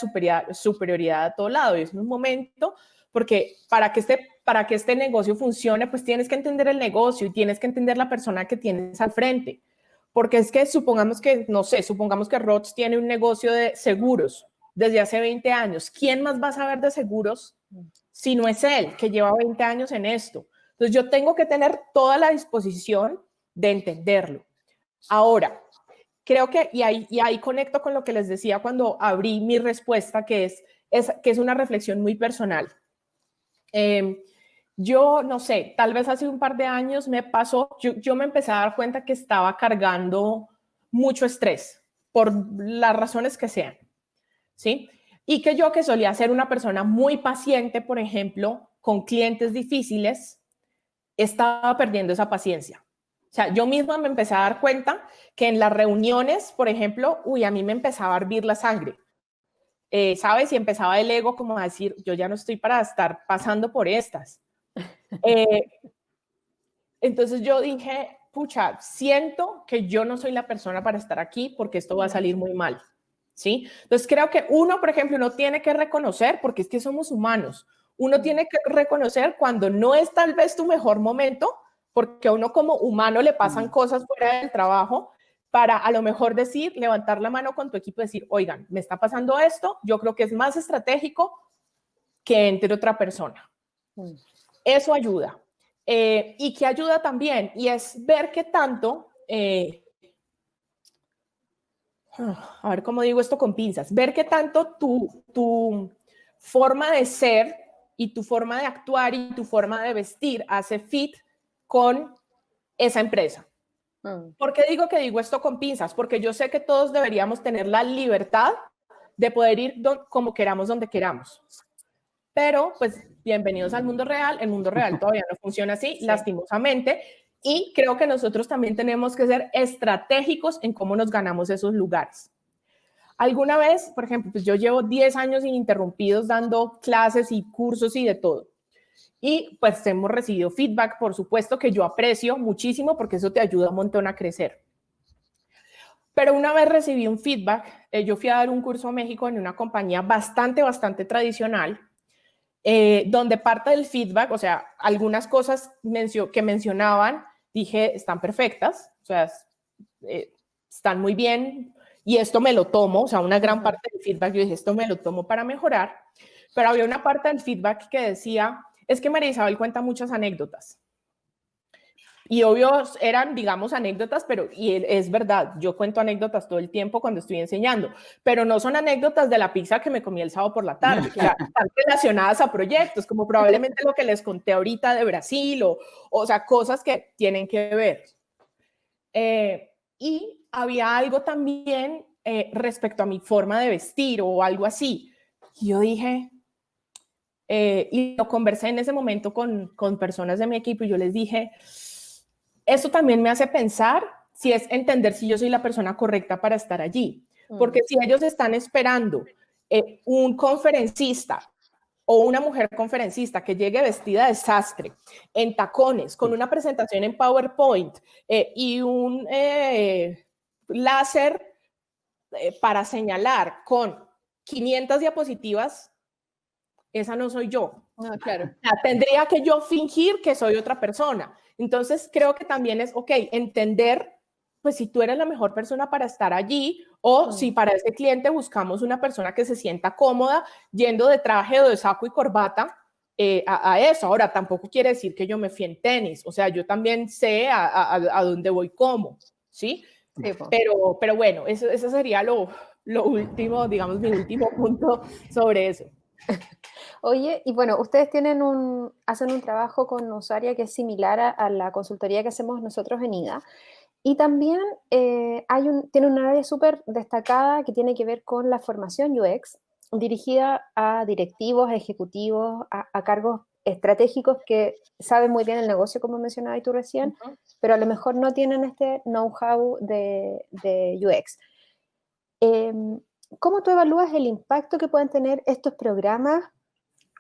superioridad a todo lado y es un momento porque para que este negocio funcione, pues tienes que entender el negocio y tienes que entender la persona que tienes al frente. Porque es que supongamos que, no sé, supongamos que Rods tiene un negocio de seguros desde hace 20 años. ¿Quién más va a saber de seguros si no es él, que lleva 20 años en esto? Entonces yo tengo que tener toda la disposición de entenderlo. Ahora, creo que, y ahí conecto con lo que les decía cuando abrí mi respuesta, que es una reflexión muy personal. Yo no sé, tal vez hace un par de años me pasó, yo me empecé a dar cuenta que estaba cargando mucho estrés, por las razones que sean, ¿sí? Y que yo, que solía ser una persona muy paciente, por ejemplo, con clientes difíciles, estaba perdiendo esa paciencia. O sea, yo misma me empecé a dar cuenta que en las reuniones, por ejemplo, a mí me empezaba a hervir la sangre, ¿sabes? Y empezaba el ego como a decir, yo ya no estoy para estar pasando por estas. Entonces yo dije, pucha, siento que yo no soy la persona para estar aquí porque esto va a salir muy mal, ¿sí? Entonces creo que uno, por ejemplo, no tiene que reconocer, porque es que somos humanos, uno tiene que reconocer cuando no es tal vez tu mejor momento, porque a uno como humano le pasan cosas fuera del trabajo, para a lo mejor decir, levantar la mano con tu equipo y decir, oigan, me está pasando esto, yo creo que es más estratégico que entre otra persona. Eso ayuda. Y que ayuda también, y es ver qué tanto, a ver cómo digo esto con pinzas, ver qué tanto tu forma de ser y tu forma de actuar y tu forma de vestir hace fit con esa empresa. ¿Por qué digo esto con pinzas? Porque yo sé que todos deberíamos tener la libertad de poder ir como queramos, donde queramos. Pero, pues, bienvenidos al mundo real. El mundo real todavía no funciona así, sí, lastimosamente. Y creo que nosotros también tenemos que ser estratégicos en cómo nos ganamos esos lugares. Alguna vez, por ejemplo, pues yo llevo 10 años ininterrumpidos dando clases y cursos y de todo. Y pues hemos recibido feedback, por supuesto, que yo aprecio muchísimo porque eso te ayuda un montón a crecer. Pero una vez recibí un feedback, yo fui a dar un curso a México en una compañía bastante tradicional, donde parte del feedback, o sea, algunas cosas que mencionaban, dije, están perfectas, o sea, están muy bien, y esto me lo tomo, o sea, una gran parte del feedback, yo dije, esto me lo tomo para mejorar, pero había una parte del feedback que decía, es que María Isabel cuenta muchas anécdotas. Y obvio eran, digamos, anécdotas, pero y es verdad, yo cuento anécdotas todo el tiempo cuando estoy enseñando, pero no son anécdotas de la pizza que me comí el sábado por la tarde, que están relacionadas a proyectos, como probablemente lo que les conté ahorita de Brasil, o sea, cosas que tienen que ver. Y había algo también respecto a mi forma de vestir o algo así. Y yo dije, y lo conversé en ese momento con personas de mi equipo y yo les dije, eso también me hace pensar si es entender si yo soy la persona correcta para estar allí. Porque si ellos están esperando un conferencista o una mujer conferencista que llegue vestida de sastre, en tacones, con una presentación en PowerPoint y un láser para señalar con 500 diapositivas, esa no soy yo. No, claro. O sea, tendría que yo fingir que soy otra persona. Entonces creo que también es, ok, entender, pues si tú eres la mejor persona para estar allí o si para ese cliente buscamos una persona que se sienta cómoda yendo de traje o de saco y corbata a eso. Ahora, tampoco quiere decir que yo me fui en tenis, o sea, yo también sé a dónde voy cómo, ¿sí? Sí, pero bueno, eso sería lo último, digamos, mi último punto sobre eso. Oye, y bueno, ustedes hacen un trabajo con usuaria que es similar a la consultoría que hacemos nosotros en IDA. Y también tiene una área súper destacada que tiene que ver con la formación UX, dirigida a directivos, ejecutivos, a cargos estratégicos que saben muy bien el negocio, como mencionabas tú recién, pero a lo mejor no tienen este know-how de UX. ¿Cómo tú evalúas el impacto que pueden tener estos programas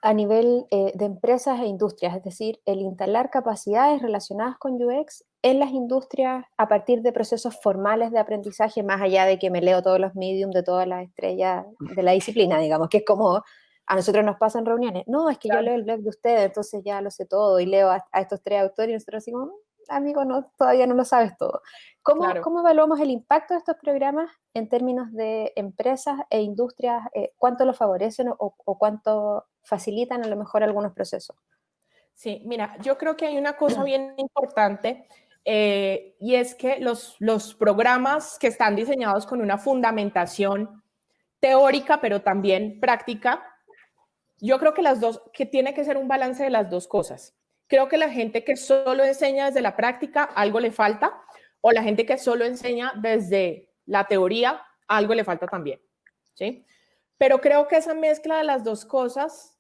a nivel de empresas e industrias? Es decir, el instalar capacidades relacionadas con UX en las industrias a partir de procesos formales de aprendizaje, más allá de que me leo todos los medium de todas las estrellas de la disciplina, digamos, que es como a nosotros nos pasan reuniones. No, es que yo leo el blog de ustedes, entonces ya lo sé todo y leo a estos 3 autores y nosotros así como, amigo, no, todavía no lo sabes todo. ¿Cómo evaluamos el impacto de estos programas en términos de empresas e industrias? ¿Cuánto lo favorecen o cuánto facilitan a lo mejor algunos procesos? Sí, mira, yo creo que hay una cosa bien importante y es que los programas que están diseñados con una fundamentación teórica, pero también práctica, yo creo que tiene que ser un balance de las dos cosas. Creo que la gente que solo enseña desde la práctica, algo le falta, o la gente que solo enseña desde la teoría, algo le falta también, ¿sí? Pero creo que esa mezcla de las dos cosas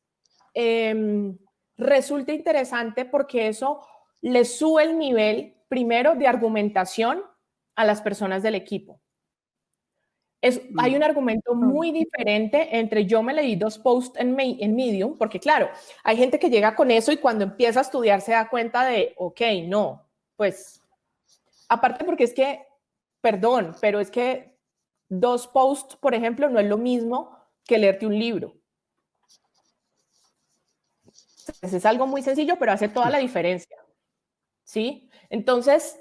resulta interesante porque eso le sube el nivel, primero, de argumentación a las personas del equipo. Hay un argumento muy diferente entre yo me leí 2 posts en Medium, porque claro, hay gente que llega con eso y cuando empieza a estudiar se da cuenta de, ok, no, pues, aparte porque es que, perdón, pero es que 2 posts, por ejemplo, no es lo mismo que leerte un libro. Entonces, es algo muy sencillo, pero hace toda la diferencia, ¿sí? Entonces,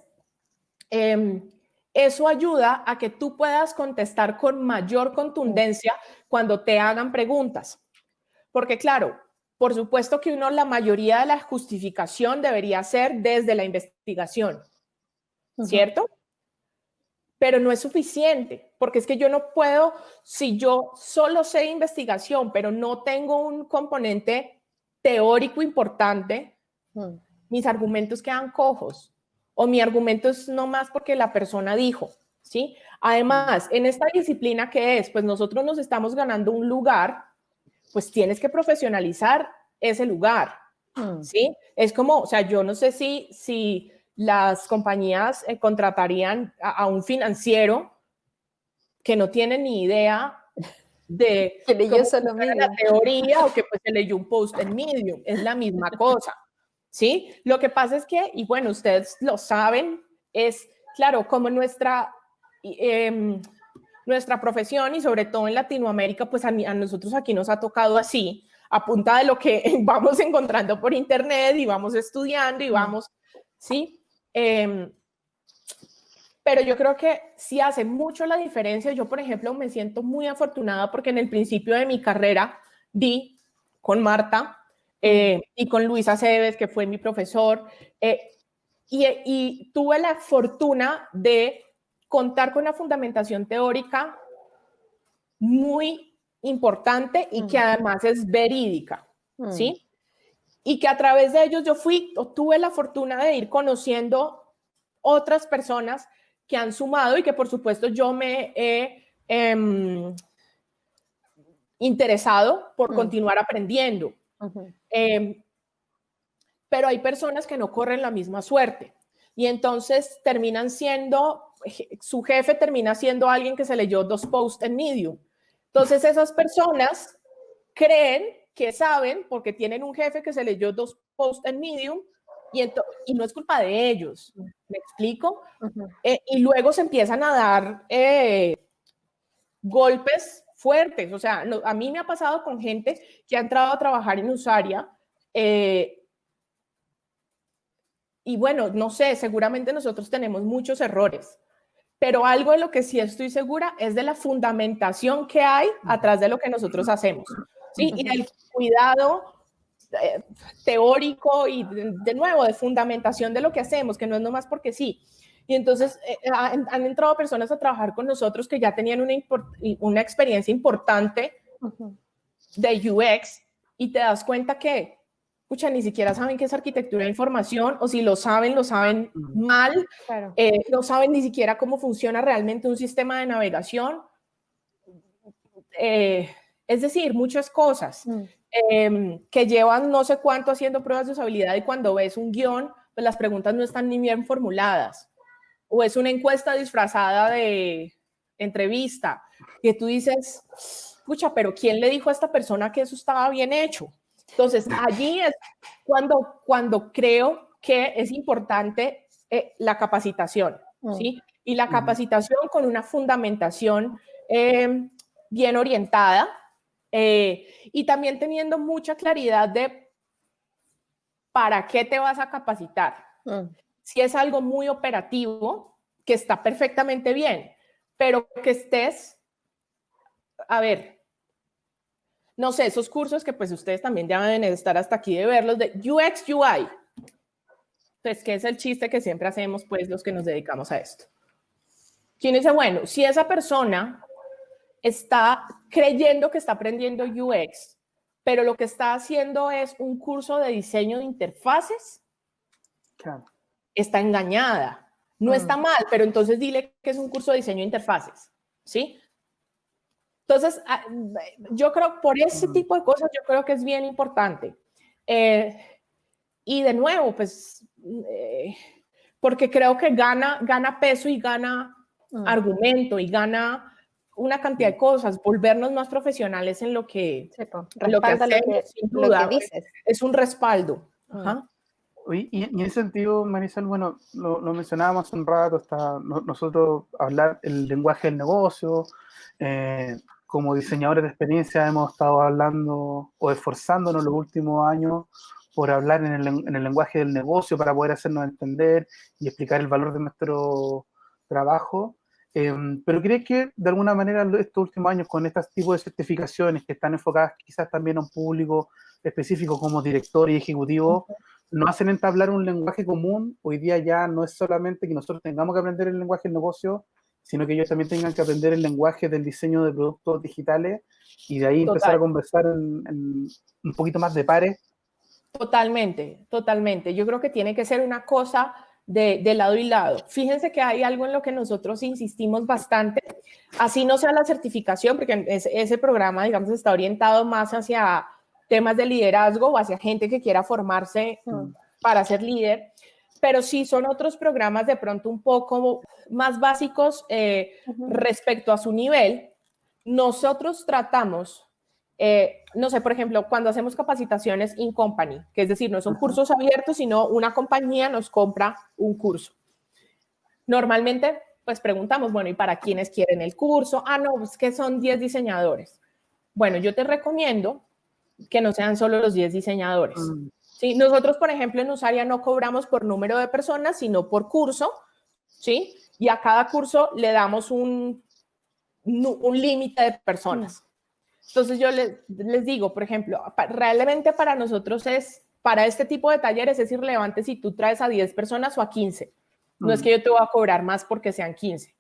eso ayuda a que tú puedas contestar con mayor contundencia cuando te hagan preguntas. Porque claro, por supuesto que la mayoría de la justificación debería ser desde la investigación, ¿cierto? Pero no es suficiente, porque es que yo no puedo, si yo solo sé investigación, pero no tengo un componente teórico importante, mis argumentos quedan cojos. O mi argumento es no más porque la persona dijo, ¿sí? Además, en esta disciplina que es, pues nosotros nos estamos ganando un lugar, pues tienes que profesionalizar ese lugar, ¿sí? Es como, o sea, yo no sé si las compañías contratarían a un financiero que no tiene ni idea de que leyó solo la teoría o que pues se leyó un post en Medium, es la misma cosa. ¿Sí? Lo que pasa es que, y bueno, ustedes lo saben, es, claro, como nuestra profesión y sobre todo en Latinoamérica, pues a nosotros aquí nos ha tocado así, a punta de lo que vamos encontrando por internet y vamos estudiando y vamos, ¿sí? Pero yo creo que sí hace mucho la diferencia. Yo, por ejemplo, me siento muy afortunada porque en el principio de mi carrera di con Marta, y con Luis Aceves, que fue mi profesor, y tuve la fortuna de contar con una fundamentación teórica muy importante y que además es verídica, ¿sí? Y que a través de ellos tuve la fortuna de ir conociendo otras personas que han sumado y que por supuesto yo me he interesado por continuar aprendiendo. Pero hay personas que no corren la misma suerte y entonces su jefe termina siendo alguien que se leyó 2 posts en Medium. Entonces esas personas creen que saben porque tienen un jefe que se leyó 2 posts en Medium y no es culpa de ellos. ¿Me explico? Y luego se empiezan a dar golpes fuertes. O sea, a mí me ha pasado con gente que ha entrado a trabajar en Usaria y bueno, no sé, seguramente nosotros tenemos muchos errores, pero algo de lo que sí estoy segura es de la fundamentación que hay atrás de lo que nosotros hacemos, ¿sí? Y del cuidado teórico y de nuevo de fundamentación de lo que hacemos, que no es nomás porque sí. Y entonces han entrado personas a trabajar con nosotros que ya tenían una experiencia importante de UX y te das cuenta que pucha, ni siquiera saben qué es arquitectura de información, o si lo saben mal, Claro. no saben ni siquiera cómo funciona realmente un sistema de navegación. Es decir, muchas cosas que llevan no sé cuánto haciendo pruebas de usabilidad y cuando ves un guión, pues las preguntas no están ni bien formuladas. O es una encuesta disfrazada de entrevista, que tú dices, pucha, pero ¿quién le dijo a esta persona que eso estaba bien hecho? Entonces, allí es cuando creo que es importante la capacitación, ¿sí? Y la capacitación con una fundamentación bien orientada y también teniendo mucha claridad de para qué te vas a capacitar. Si es algo muy operativo, que está perfectamente bien, pero que estés, a ver, no sé, esos cursos que pues ustedes también ya deben estar hasta aquí de verlos, de UX, UI, pues que es el chiste que siempre hacemos pues los que nos dedicamos a esto. ¿Quién dice, bueno, si esa persona está creyendo que está aprendiendo UX, pero lo que está haciendo es un curso de diseño de interfaces, Claro. está engañada. No está mal, pero entonces dile que es un curso de diseño de interfaces, ¿sí? Entonces, yo creo, por ese tipo de cosas, yo creo que es bien importante. Y de nuevo, pues, porque creo que gana peso y gana argumento y gana una cantidad de cosas, volvernos más profesionales en lo que, lo que hacemos, sin duda, lo que dices. es un respaldo. Ajá. Y en ese sentido, Marisol, bueno, lo mencionábamos hace un rato, nosotros hablar el lenguaje del negocio, como diseñadores de experiencia hemos estado hablando o esforzándonos los últimos años por hablar en el lenguaje del negocio para poder hacernos entender y explicar el valor de nuestro trabajo. Pero ¿crees que de alguna manera estos últimos años con este tipo de certificaciones que están enfocadas quizás también a un público específico como director y ejecutivo, nos hacen entablar un lenguaje común? Hoy día ya no es solamente que nosotros tengamos que aprender el lenguaje del negocio, sino que ellos también tengan que aprender el lenguaje del diseño de productos digitales y de ahí empezar a conversar en un poquito más de pares. Totalmente, totalmente. Yo creo que tiene que ser una cosa de lado y lado. Fíjense que hay algo en lo que nosotros insistimos bastante, así no sea la certificación, porque ese programa, digamos, está orientado más hacia temas de liderazgo o hacia gente que quiera formarse para ser líder, pero sí son otros programas de pronto un poco más básicos respecto a su nivel. Nosotros tratamos, no sé, por ejemplo, cuando hacemos capacitaciones in company, que es decir, no son cursos abiertos, sino una compañía nos compra un curso. Normalmente, pues preguntamos, bueno, ¿y para quiénes quieren el curso? Ah, no, es que son 10 diseñadores. Bueno, yo te recomiendo que no sean solo los 10 diseñadores. ¿Sí? Nosotros, por ejemplo, en Usaria no cobramos por número de personas, sino por curso, ¿sí? Y a cada curso le damos un límite de personas. Entonces yo les digo, por ejemplo, realmente para nosotros para este tipo de talleres es irrelevante si tú traes a 10 personas o a 15. No es que yo te voy a cobrar más porque sean 15,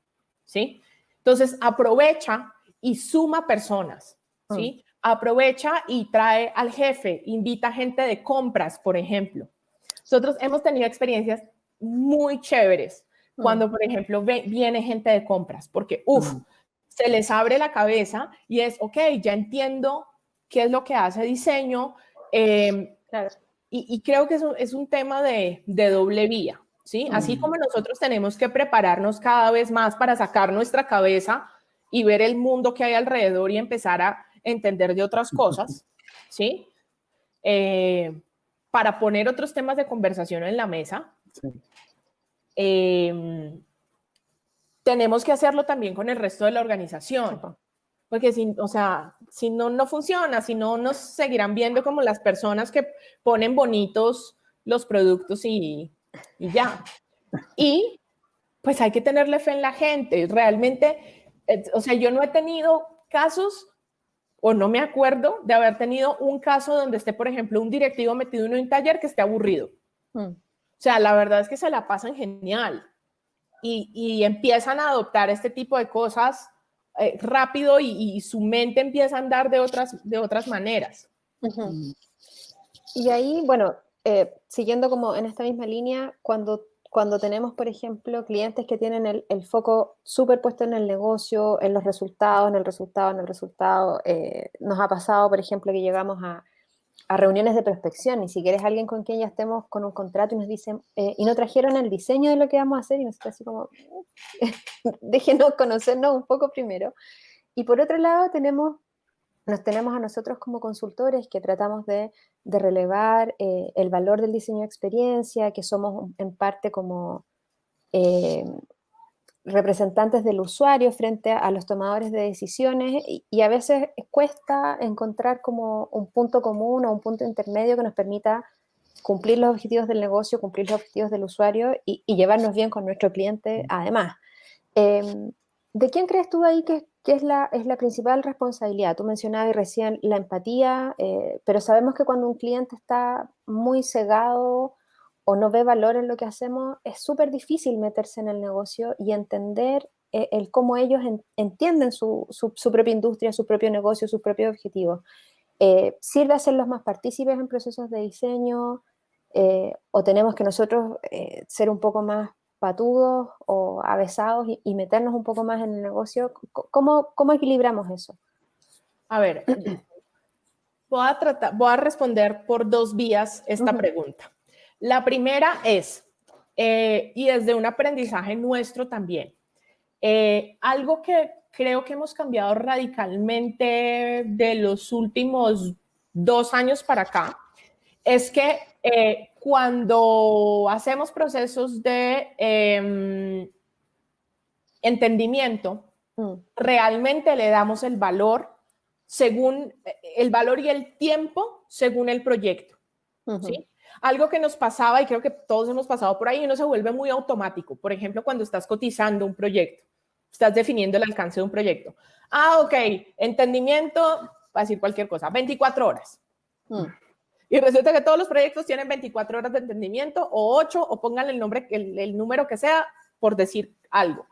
¿sí? Entonces aprovecha y suma personas, ¿sí? Aprovecha y trae al jefe, invita gente de compras, por ejemplo. Nosotros hemos tenido experiencias muy chéveres cuando, por ejemplo, viene gente de compras, porque, se les abre la cabeza y es, ok, ya entiendo qué es lo que hace diseño, Claro. y creo que es un tema de doble vía, ¿sí? Así como nosotros tenemos que prepararnos cada vez más para sacar nuestra cabeza y ver el mundo que hay alrededor y empezar a entender de otras cosas, ¿sí? Para poner otros temas de conversación en la mesa. Sí. Tenemos que hacerlo también con el resto de la organización, porque si no, no funciona, si no nos seguirán viendo como las personas que ponen bonitos los productos y ya. Y pues hay que tenerle fe en la gente. Realmente, yo no he tenido casos, o no me acuerdo de haber tenido un caso donde esté, por ejemplo, un directivo metido en un taller que esté aburrido. O sea, la verdad es que se la pasan genial. Y empiezan a adoptar este tipo de cosas rápido y su mente empieza a andar de otras maneras. Y ahí, bueno, siguiendo como en esta misma línea, cuando tenemos, por ejemplo, clientes que tienen el foco súper puesto en el negocio, en los resultados, en el resultado, en el resultado, nos ha pasado, por ejemplo, que llegamos a reuniones de prospección, ni siquiera es alguien con quien ya estemos con un contrato y nos dicen, y no trajeron el diseño de lo que vamos a hacer, y nosotros así como, déjenos conocernos un poco primero. Y por otro lado, nos tenemos a nosotros como consultores que tratamos de relevar el valor del diseño de experiencia, que somos en parte como representantes del usuario frente a los tomadores de decisiones y a veces cuesta encontrar como un punto común o un punto intermedio que nos permita cumplir los objetivos del negocio, cumplir los objetivos del usuario y llevarnos bien con nuestro cliente además. ¿De quién crees tú ahí que es la principal responsabilidad? Tú mencionabas recién la empatía, pero sabemos que cuando un cliente está muy cegado o no ve valor en lo que hacemos, es súper difícil meterse en el negocio y entender el cómo ellos entienden su propia industria, su propio negocio, sus propios objetivos. ¿Sirve hacerlos más partícipes en procesos de diseño? ¿O tenemos que nosotros ser un poco más patudos o avesados y meternos un poco más en el negocio? ¿Cómo equilibramos eso? A ver, voy a responder por dos vías esta pregunta. La primera es, y desde un aprendizaje nuestro también, algo que creo que hemos cambiado radicalmente de los últimos 2 años para acá, es que cuando hacemos procesos de entendimiento, realmente le damos el valor según el valor y el tiempo según el proyecto. ¿Sí? Algo que nos pasaba, y creo que todos hemos pasado por ahí, uno se vuelve muy automático. Por ejemplo, cuando estás cotizando un proyecto, estás definiendo el alcance de un proyecto. Ok, entendimiento, va a decir cualquier cosa, 24 horas. Y resulta que todos los proyectos tienen 24 horas de entendimiento, o 8, o pongan el nombre, el número que sea, por decir algo.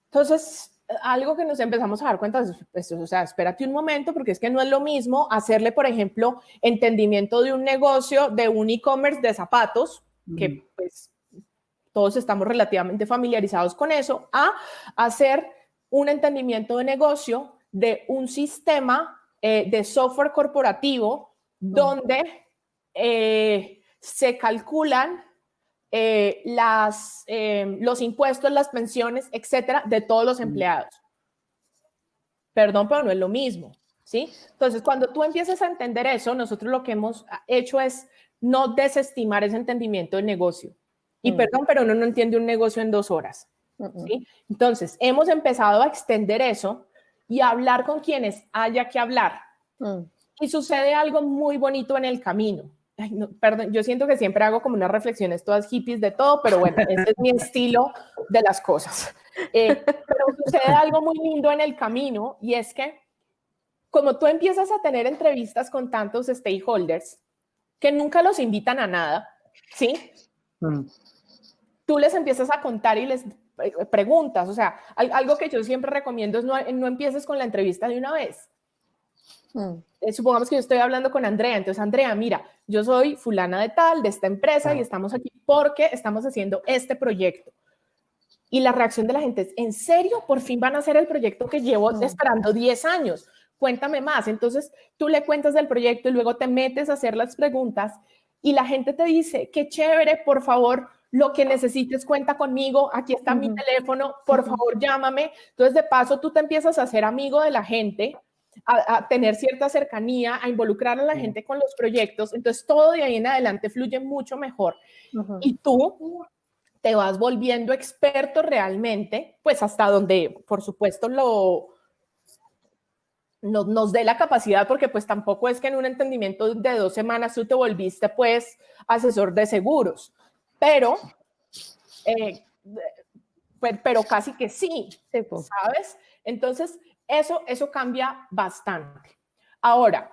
Entonces, algo que nos empezamos a dar cuenta es, o sea, espérate un momento, porque es que no es lo mismo hacerle, por ejemplo, entendimiento de un negocio, de un e-commerce de zapatos, que pues todos estamos relativamente familiarizados con eso, a hacer un entendimiento de negocio de un sistema de software corporativo donde se calculan los impuestos, las pensiones, etcétera, de todos los empleados. Perdón, pero no es lo mismo, ¿sí? Entonces, cuando tú empiezas a entender eso, nosotros lo que hemos hecho es no desestimar ese entendimiento del negocio. Y perdón, pero uno no entiende un negocio en 2 horas, ¿sí? Entonces, hemos empezado a extender eso y a hablar con quienes haya que hablar. Y sucede algo muy bonito en el camino. Ay, no, perdón, yo siento que siempre hago como unas reflexiones todas hippies de todo, pero bueno, ese es mi estilo de las cosas. Pero sucede algo muy lindo en el camino y es que como tú empiezas a tener entrevistas con tantos stakeholders que nunca los invitan a nada, ¿sí? Tú les empiezas a contar y les preguntas, o sea, algo que yo siempre recomiendo es no empieces con la entrevista de una vez. Supongamos que yo estoy hablando con Andrea, entonces Andrea, mira, yo soy fulana de tal, de esta empresa y estamos aquí porque estamos haciendo este proyecto. Y la reacción de la gente es, ¿en serio? ¿Por fin van a hacer el proyecto que llevo esperando 10 años? Cuéntame más. Entonces tú le cuentas del proyecto y luego te metes a hacer las preguntas y la gente te dice, qué chévere, por favor, lo que necesites cuenta conmigo, aquí está mi teléfono, por favor llámame. Entonces de paso tú te empiezas a ser amigo de la gente, a tener cierta cercanía, a involucrar a la gente con los proyectos, entonces todo de ahí en adelante fluye mucho mejor. Y tú te vas volviendo experto realmente, pues hasta donde, por supuesto, nos dé la capacidad, porque pues tampoco es que en un entendimiento de 2 semanas tú te volviste pues asesor de seguros, pero casi que sí, ¿sabes? Entonces, eso cambia bastante. Ahora,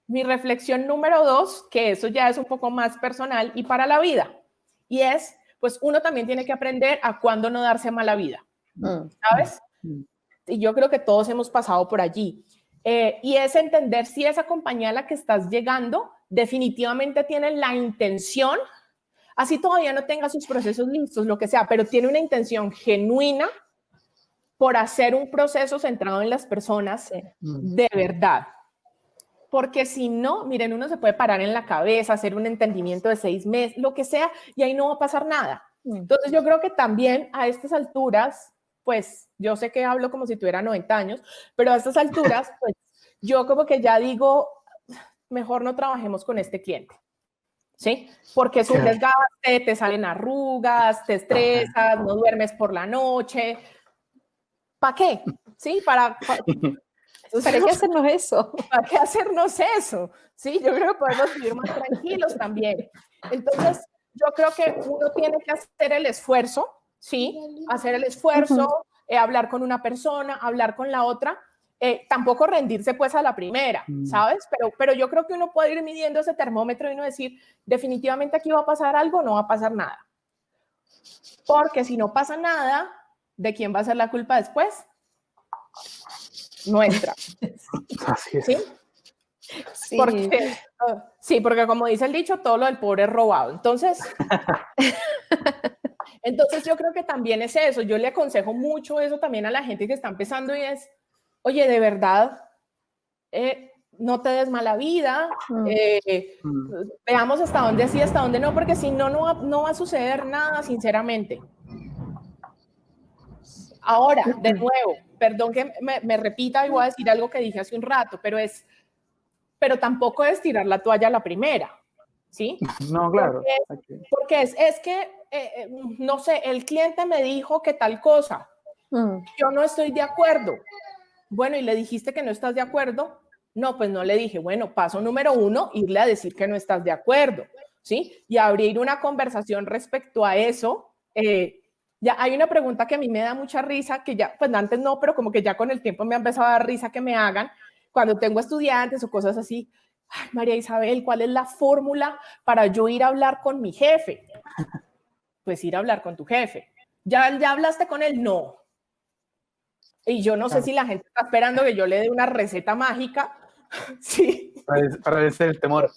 mi reflexión número 2, que eso ya es un poco más personal y para la vida, y es, pues uno también tiene que aprender a cuándo no darse mala vida, ¿sabes? Y yo creo que todos hemos pasado por allí. Y es entender si esa compañía a la que estás llegando definitivamente tiene la intención, así todavía no tenga sus procesos listos, lo que sea, pero tiene una intención genuina por hacer un proceso centrado en las personas de verdad. Porque si no, miren, uno se puede parar en la cabeza, hacer un entendimiento de 6 meses, lo que sea, y ahí no va a pasar nada. Entonces yo creo que también a estas alturas, pues yo sé que hablo como si tuviera 90 años, pero a estas alturas, pues yo como que ya digo, mejor no trabajemos con este cliente, ¿sí? Porque es un desgaste, te salen arrugas, te estresas, no duermes por la noche. ¿Para qué? ¿Sí? ¿Para qué hacernos eso? ¿Para qué hacernos eso? Sí, yo creo que podemos vivir más tranquilos también. Entonces, yo creo que uno tiene que hacer el esfuerzo, ¿sí? Hacer el esfuerzo, hablar con una persona, hablar con la otra, tampoco rendirse pues a la primera, ¿sabes? Pero yo creo que uno puede ir midiendo ese termómetro y uno decir, definitivamente aquí va a pasar algo, no va a pasar nada. Porque si no pasa nada, ¿de quién va a ser la culpa después? Nuestra. Así es. ¿Sí? Sí. Porque como dice el dicho, todo lo del pobre es robado. Entonces yo creo que también es eso. Yo le aconsejo mucho eso también a la gente que está empezando y es, oye, de verdad, no te des mala vida, veamos hasta dónde sí, hasta dónde no, porque si no, no va a suceder nada, sinceramente. Ahora, de nuevo, perdón que me repita y voy a decir algo que dije hace un rato, pero tampoco es tirar la toalla a la primera, ¿sí? No, claro. Porque es que, no sé, el cliente me dijo que tal cosa, yo no estoy de acuerdo. Bueno, ¿y le dijiste que no estás de acuerdo? No, pues no le dije. Bueno, paso número 1, irle a decir que no estás de acuerdo, ¿sí? Y abrir una conversación respecto a eso. Ya hay una pregunta que a mí me da mucha risa, que ya, pues antes no, pero como que ya con el tiempo me ha empezado a dar risa que me hagan, cuando tengo estudiantes o cosas así. Ay, María Isabel, ¿cuál es la fórmula para yo ir a hablar con mi jefe? Pues ir a hablar con tu jefe. ¿Ya hablaste con él? No. Y yo no sé si la gente está esperando que yo le dé una receta mágica. Sí. Para vencer el temor.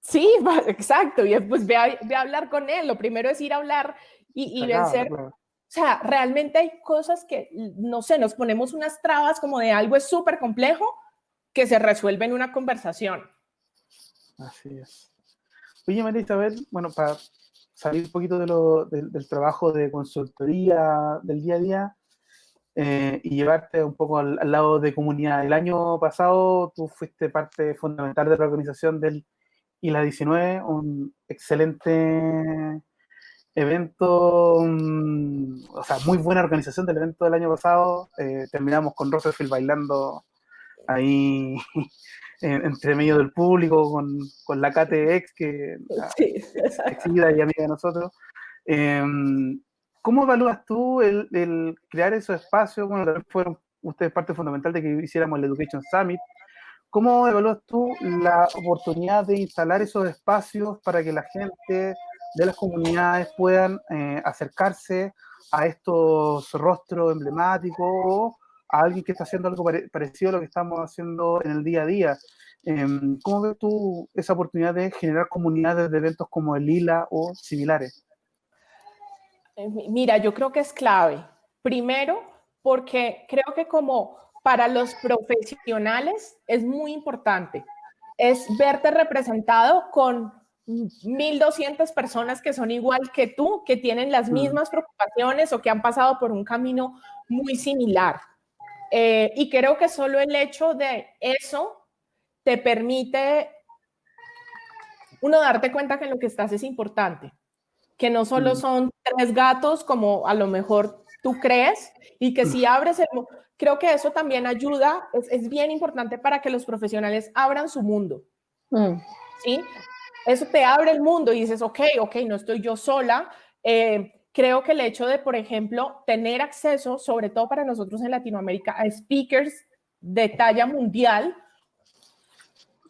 Sí, exacto. Y pues ve a hablar con él. Lo primero es ir a hablar y vencer. Claro. O sea, realmente hay cosas que, no sé, nos ponemos unas trabas como de algo es súper complejo que se resuelve en una conversación. Así es. Oye, María Isabel, bueno, para salir un poquito del trabajo de consultoría del día a día y llevarte un poco al lado de comunidad. El año pasado tú fuiste parte fundamental de la organización del ILA 19, un excelente evento, o sea, muy buena organización del evento del año pasado. Terminamos con Rosenfield bailando ahí entre medio del público con la KTX, que sí, es exhibida y amiga de nosotros. ¿Cómo evalúas tú el crear esos espacios? Bueno, también fueron ustedes parte fundamental de que hiciéramos el Education Summit. ¿Cómo evalúas tú la oportunidad de instalar esos espacios para que la gente de las comunidades puedan acercarse a estos rostros emblemáticos o a alguien que está haciendo algo parecido a lo que estamos haciendo en el día a día? ¿Cómo ves tú esa oportunidad de generar comunidades de eventos como el ILA o similares? Mira, yo creo que es clave. Primero, porque creo que como para los profesionales es muy importante, es verte representado con 1,200 personas que son igual que tú, que tienen las mismas preocupaciones o que han pasado por un camino muy similar. Y creo que solo el hecho de eso te permite uno darte cuenta que lo que estás es importante, que no solo son 3 gatos como a lo mejor tú crees y que si abres creo que eso también ayuda, es bien importante para que los profesionales abran su mundo, ¿sí? Eso te abre el mundo y dices, ok, no estoy yo sola. Creo que el hecho de, por ejemplo, tener acceso, sobre todo para nosotros en Latinoamérica, a speakers de talla mundial,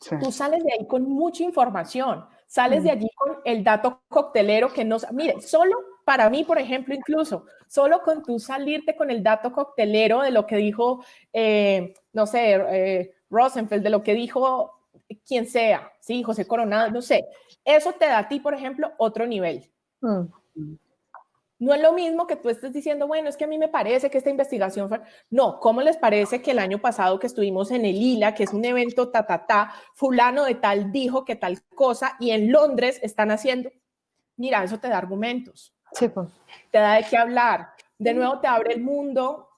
sí. Tú sales de ahí con mucha información, sales de allí con el dato coctelero que no... Mire, solo para mí, por ejemplo, incluso, solo con tú salirte con el dato coctelero de lo que dijo, no sé, Rosenfeld, de lo que dijo quien sea, ¿sí? José Coronado, no sé. Eso te da a ti, por ejemplo, otro nivel. No es lo mismo que tú estés diciendo, bueno, es que a mí me parece que esta investigación fue... No, ¿cómo les parece que el año pasado que estuvimos en el ILA, que es un evento fulano de tal dijo que tal cosa, y en Londres están haciendo... Mira, eso te da argumentos. Sí, pues. Te da de qué hablar. De nuevo te abre el mundo.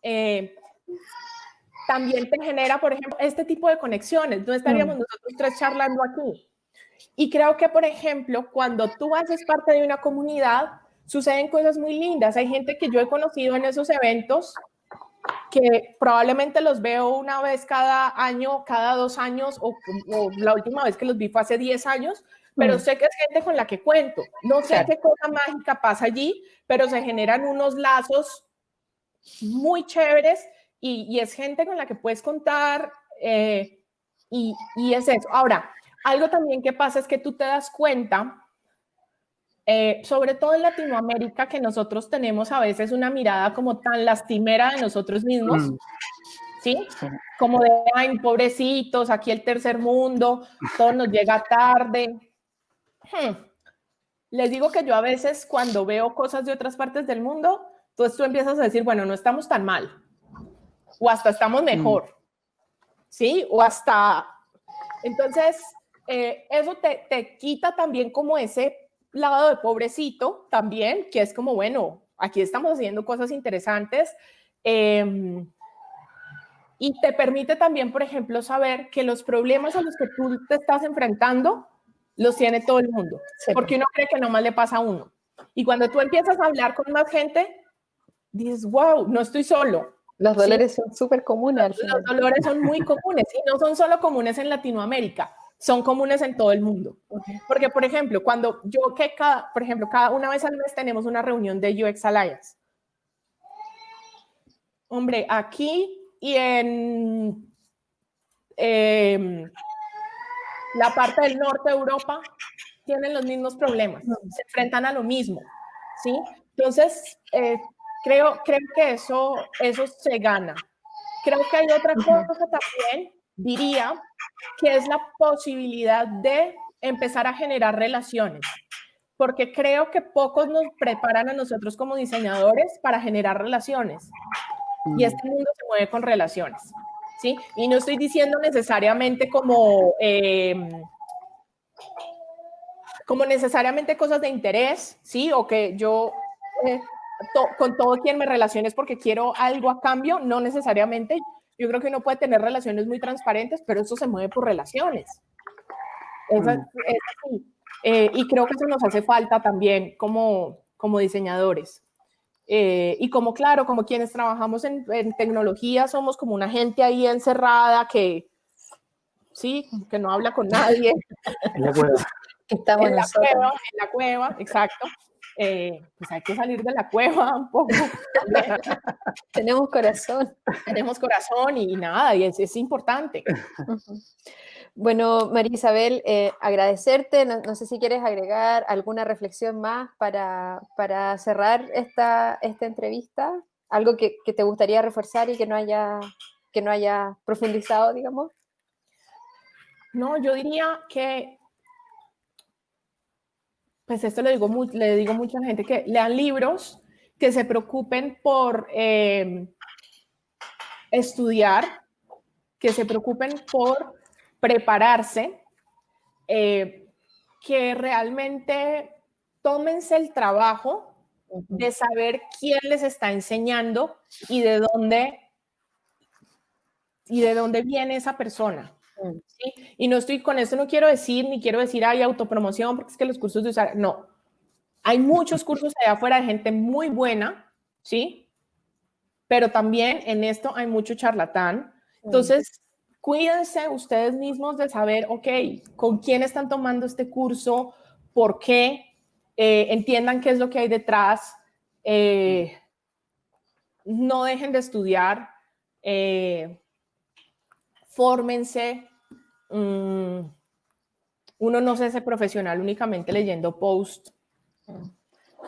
También te genera, por ejemplo, este tipo de conexiones. No estaríamos nosotros tres charlando aquí. Y creo que, por ejemplo, cuando tú haces parte de una comunidad, suceden cosas muy lindas. Hay gente que yo he conocido en esos eventos que probablemente los veo una vez cada año, cada 2 años, o la última vez que los vi fue hace 10 años, pero sé que es gente con la que cuento. No sé qué cosa mágica pasa allí, pero se generan unos lazos muy chéveres y es gente con la que puedes contar y es eso. Ahora, algo también que pasa es que tú te das cuenta, sobre todo en Latinoamérica, que nosotros tenemos a veces una mirada como tan lastimera de nosotros mismos, ¿sí? Como de, ay, pobrecitos, aquí el tercer mundo, todo nos llega tarde. Les digo que yo a veces cuando veo cosas de otras partes del mundo, entonces tú empiezas a decir, bueno, no estamos tan mal, o hasta estamos mejor, ¿sí? O hasta... Entonces, eso te quita también como ese lado de pobrecito también, que es como, bueno, aquí estamos haciendo cosas interesantes, y te permite también, por ejemplo, saber que los problemas a los que tú te estás enfrentando los tiene todo el mundo, porque uno cree que nomás le pasa a uno. Y cuando tú empiezas a hablar con más gente, dices, wow, no estoy solo. Los dolores son súper comunes al final. Los dolores son muy comunes y no son solo comunes en Latinoamérica, son comunes en todo el mundo. Porque, por ejemplo, cuando cada una vez al mes tenemos una reunión de UX Alliance. Hombre, aquí y en la parte del norte de Europa tienen los mismos problemas, se enfrentan a lo mismo, ¿sí? Entonces, creo que eso se gana. Creo que hay otra cosa también, diría, que es la posibilidad de empezar a generar relaciones, porque creo que pocos nos preparan a nosotros como diseñadores para generar relaciones, y este mundo se mueve con relaciones, ¿sí? Y no estoy diciendo necesariamente como necesariamente cosas de interés, ¿sí? O que yo con todo quien me relaciones porque quiero algo a cambio, no necesariamente. Yo creo que uno puede tener relaciones muy transparentes, pero eso se mueve por relaciones. Es así. Y creo que eso nos hace falta también como diseñadores. Y como, claro, como quienes trabajamos en tecnología, somos como una gente ahí encerrada que, sí, que no habla con nadie. En la cueva. Estamos en la cueva, exacto. Pues hay que salir de la cueva un poco. Tenemos corazón. Tenemos corazón y nada, y es importante. Bueno, María Isabel, agradecerte. No sé si quieres agregar alguna reflexión más para cerrar esta entrevista. Algo que te gustaría reforzar y que no haya profundizado, digamos. No, yo diría que, pues esto le digo a mucha gente, que lean libros, que se preocupen por estudiar, que se preocupen por prepararse, que realmente tómense el trabajo de saber quién les está enseñando y de dónde viene esa persona. ¿Sí? Y no estoy con esto, no quiero decir, hay autopromoción, porque es que los cursos de usar, no. Hay muchos cursos allá afuera de gente muy buena, ¿sí? Pero también en esto hay mucho charlatán. Entonces, cuídense ustedes mismos de saber, ok, con quién están tomando este curso, por qué, entiendan qué es lo que hay detrás, no dejen de estudiar, fórmense. Uno no se hace profesional únicamente leyendo posts.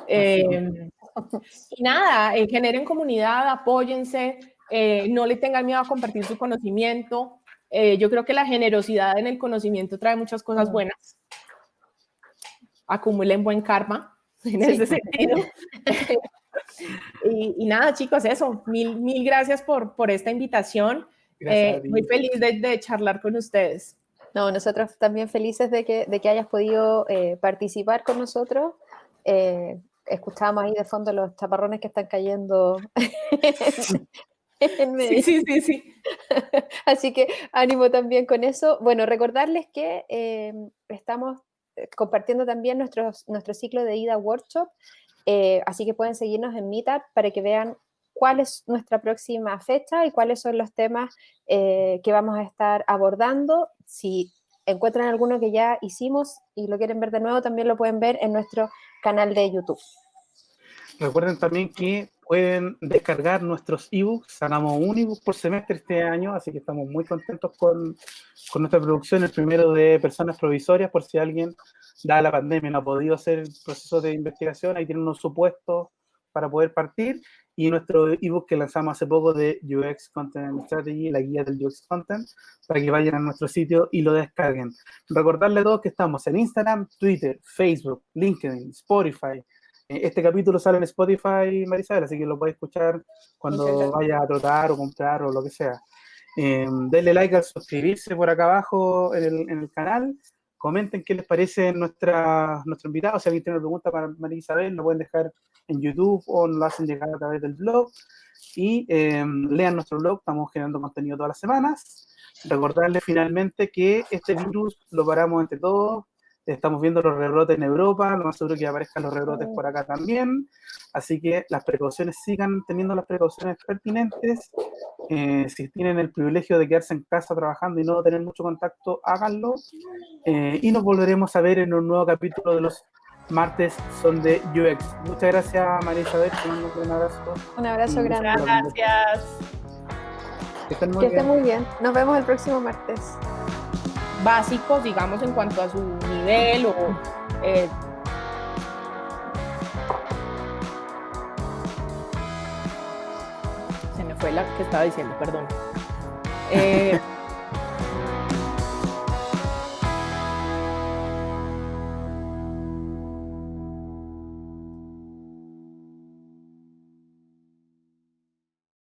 Y nada, generen comunidad, apóyense, no le tengan miedo a compartir su conocimiento. yo creo que la generosidad en el conocimiento trae muchas cosas buenas. Acumulen buen karma en ese sentido. Y nada, chicos, eso. Mil gracias por esta invitación. Muy feliz de charlar con ustedes. No, nosotros también felices de que hayas podido participar con nosotros. Escuchábamos ahí de fondo los chaparrones que están cayendo en medio. Sí. Así que ánimo también con eso. Bueno, recordarles que estamos compartiendo también nuestro ciclo de ida workshop, así que pueden seguirnos en Meetup para que vean cuál es nuestra próxima fecha y cuáles son los temas que vamos a estar abordando. Si encuentran alguno que ya hicimos y lo quieren ver de nuevo, también lo pueden ver en nuestro canal de YouTube. Recuerden también que pueden descargar nuestros ebooks. Sacamos un ebook por semestre este año, así que estamos muy contentos con nuestra producción. El primero de personas provisorias, por si alguien, dada la pandemia, no ha podido hacer el proceso de investigación. Ahí tienen unos supuestos para poder partir. Y nuestro ebook que lanzamos hace poco de UX Content Strategy, la guía del UX Content, para que vayan a nuestro sitio y lo descarguen. Recordarle a todos que estamos en Instagram, Twitter, Facebook, LinkedIn, Spotify. Este capítulo sale en Spotify, Marisabel, así que lo puedes escuchar cuando vayas a trotar o comprar o lo que sea. Denle like al suscribirse por acá abajo en el canal. Comenten qué les parece nuestro invitado. Si alguien tiene una pregunta para María Isabel, lo pueden dejar en YouTube o lo hacen llegar a través del blog. Y lean nuestro blog, estamos generando contenido todas las semanas. Recordarles finalmente que este virus lo paramos entre todos. Estamos viendo los rebrotes en Europa, lo más seguro que aparezcan los rebrotes por acá también. Así que las precauciones, sigan teniendo las precauciones pertinentes. Si tienen el privilegio de quedarse en casa trabajando y no tener mucho contacto, háganlo. Y nos volveremos a ver en un nuevo capítulo de los martes son de UX. Muchas gracias, María Isabel. Te mando un abrazo. Un abrazo grande. Gracias. Que estén muy bien. Nos vemos el próximo martes. Básicos, digamos, en cuanto a su nivel o... se me fue la que estaba diciendo, perdón.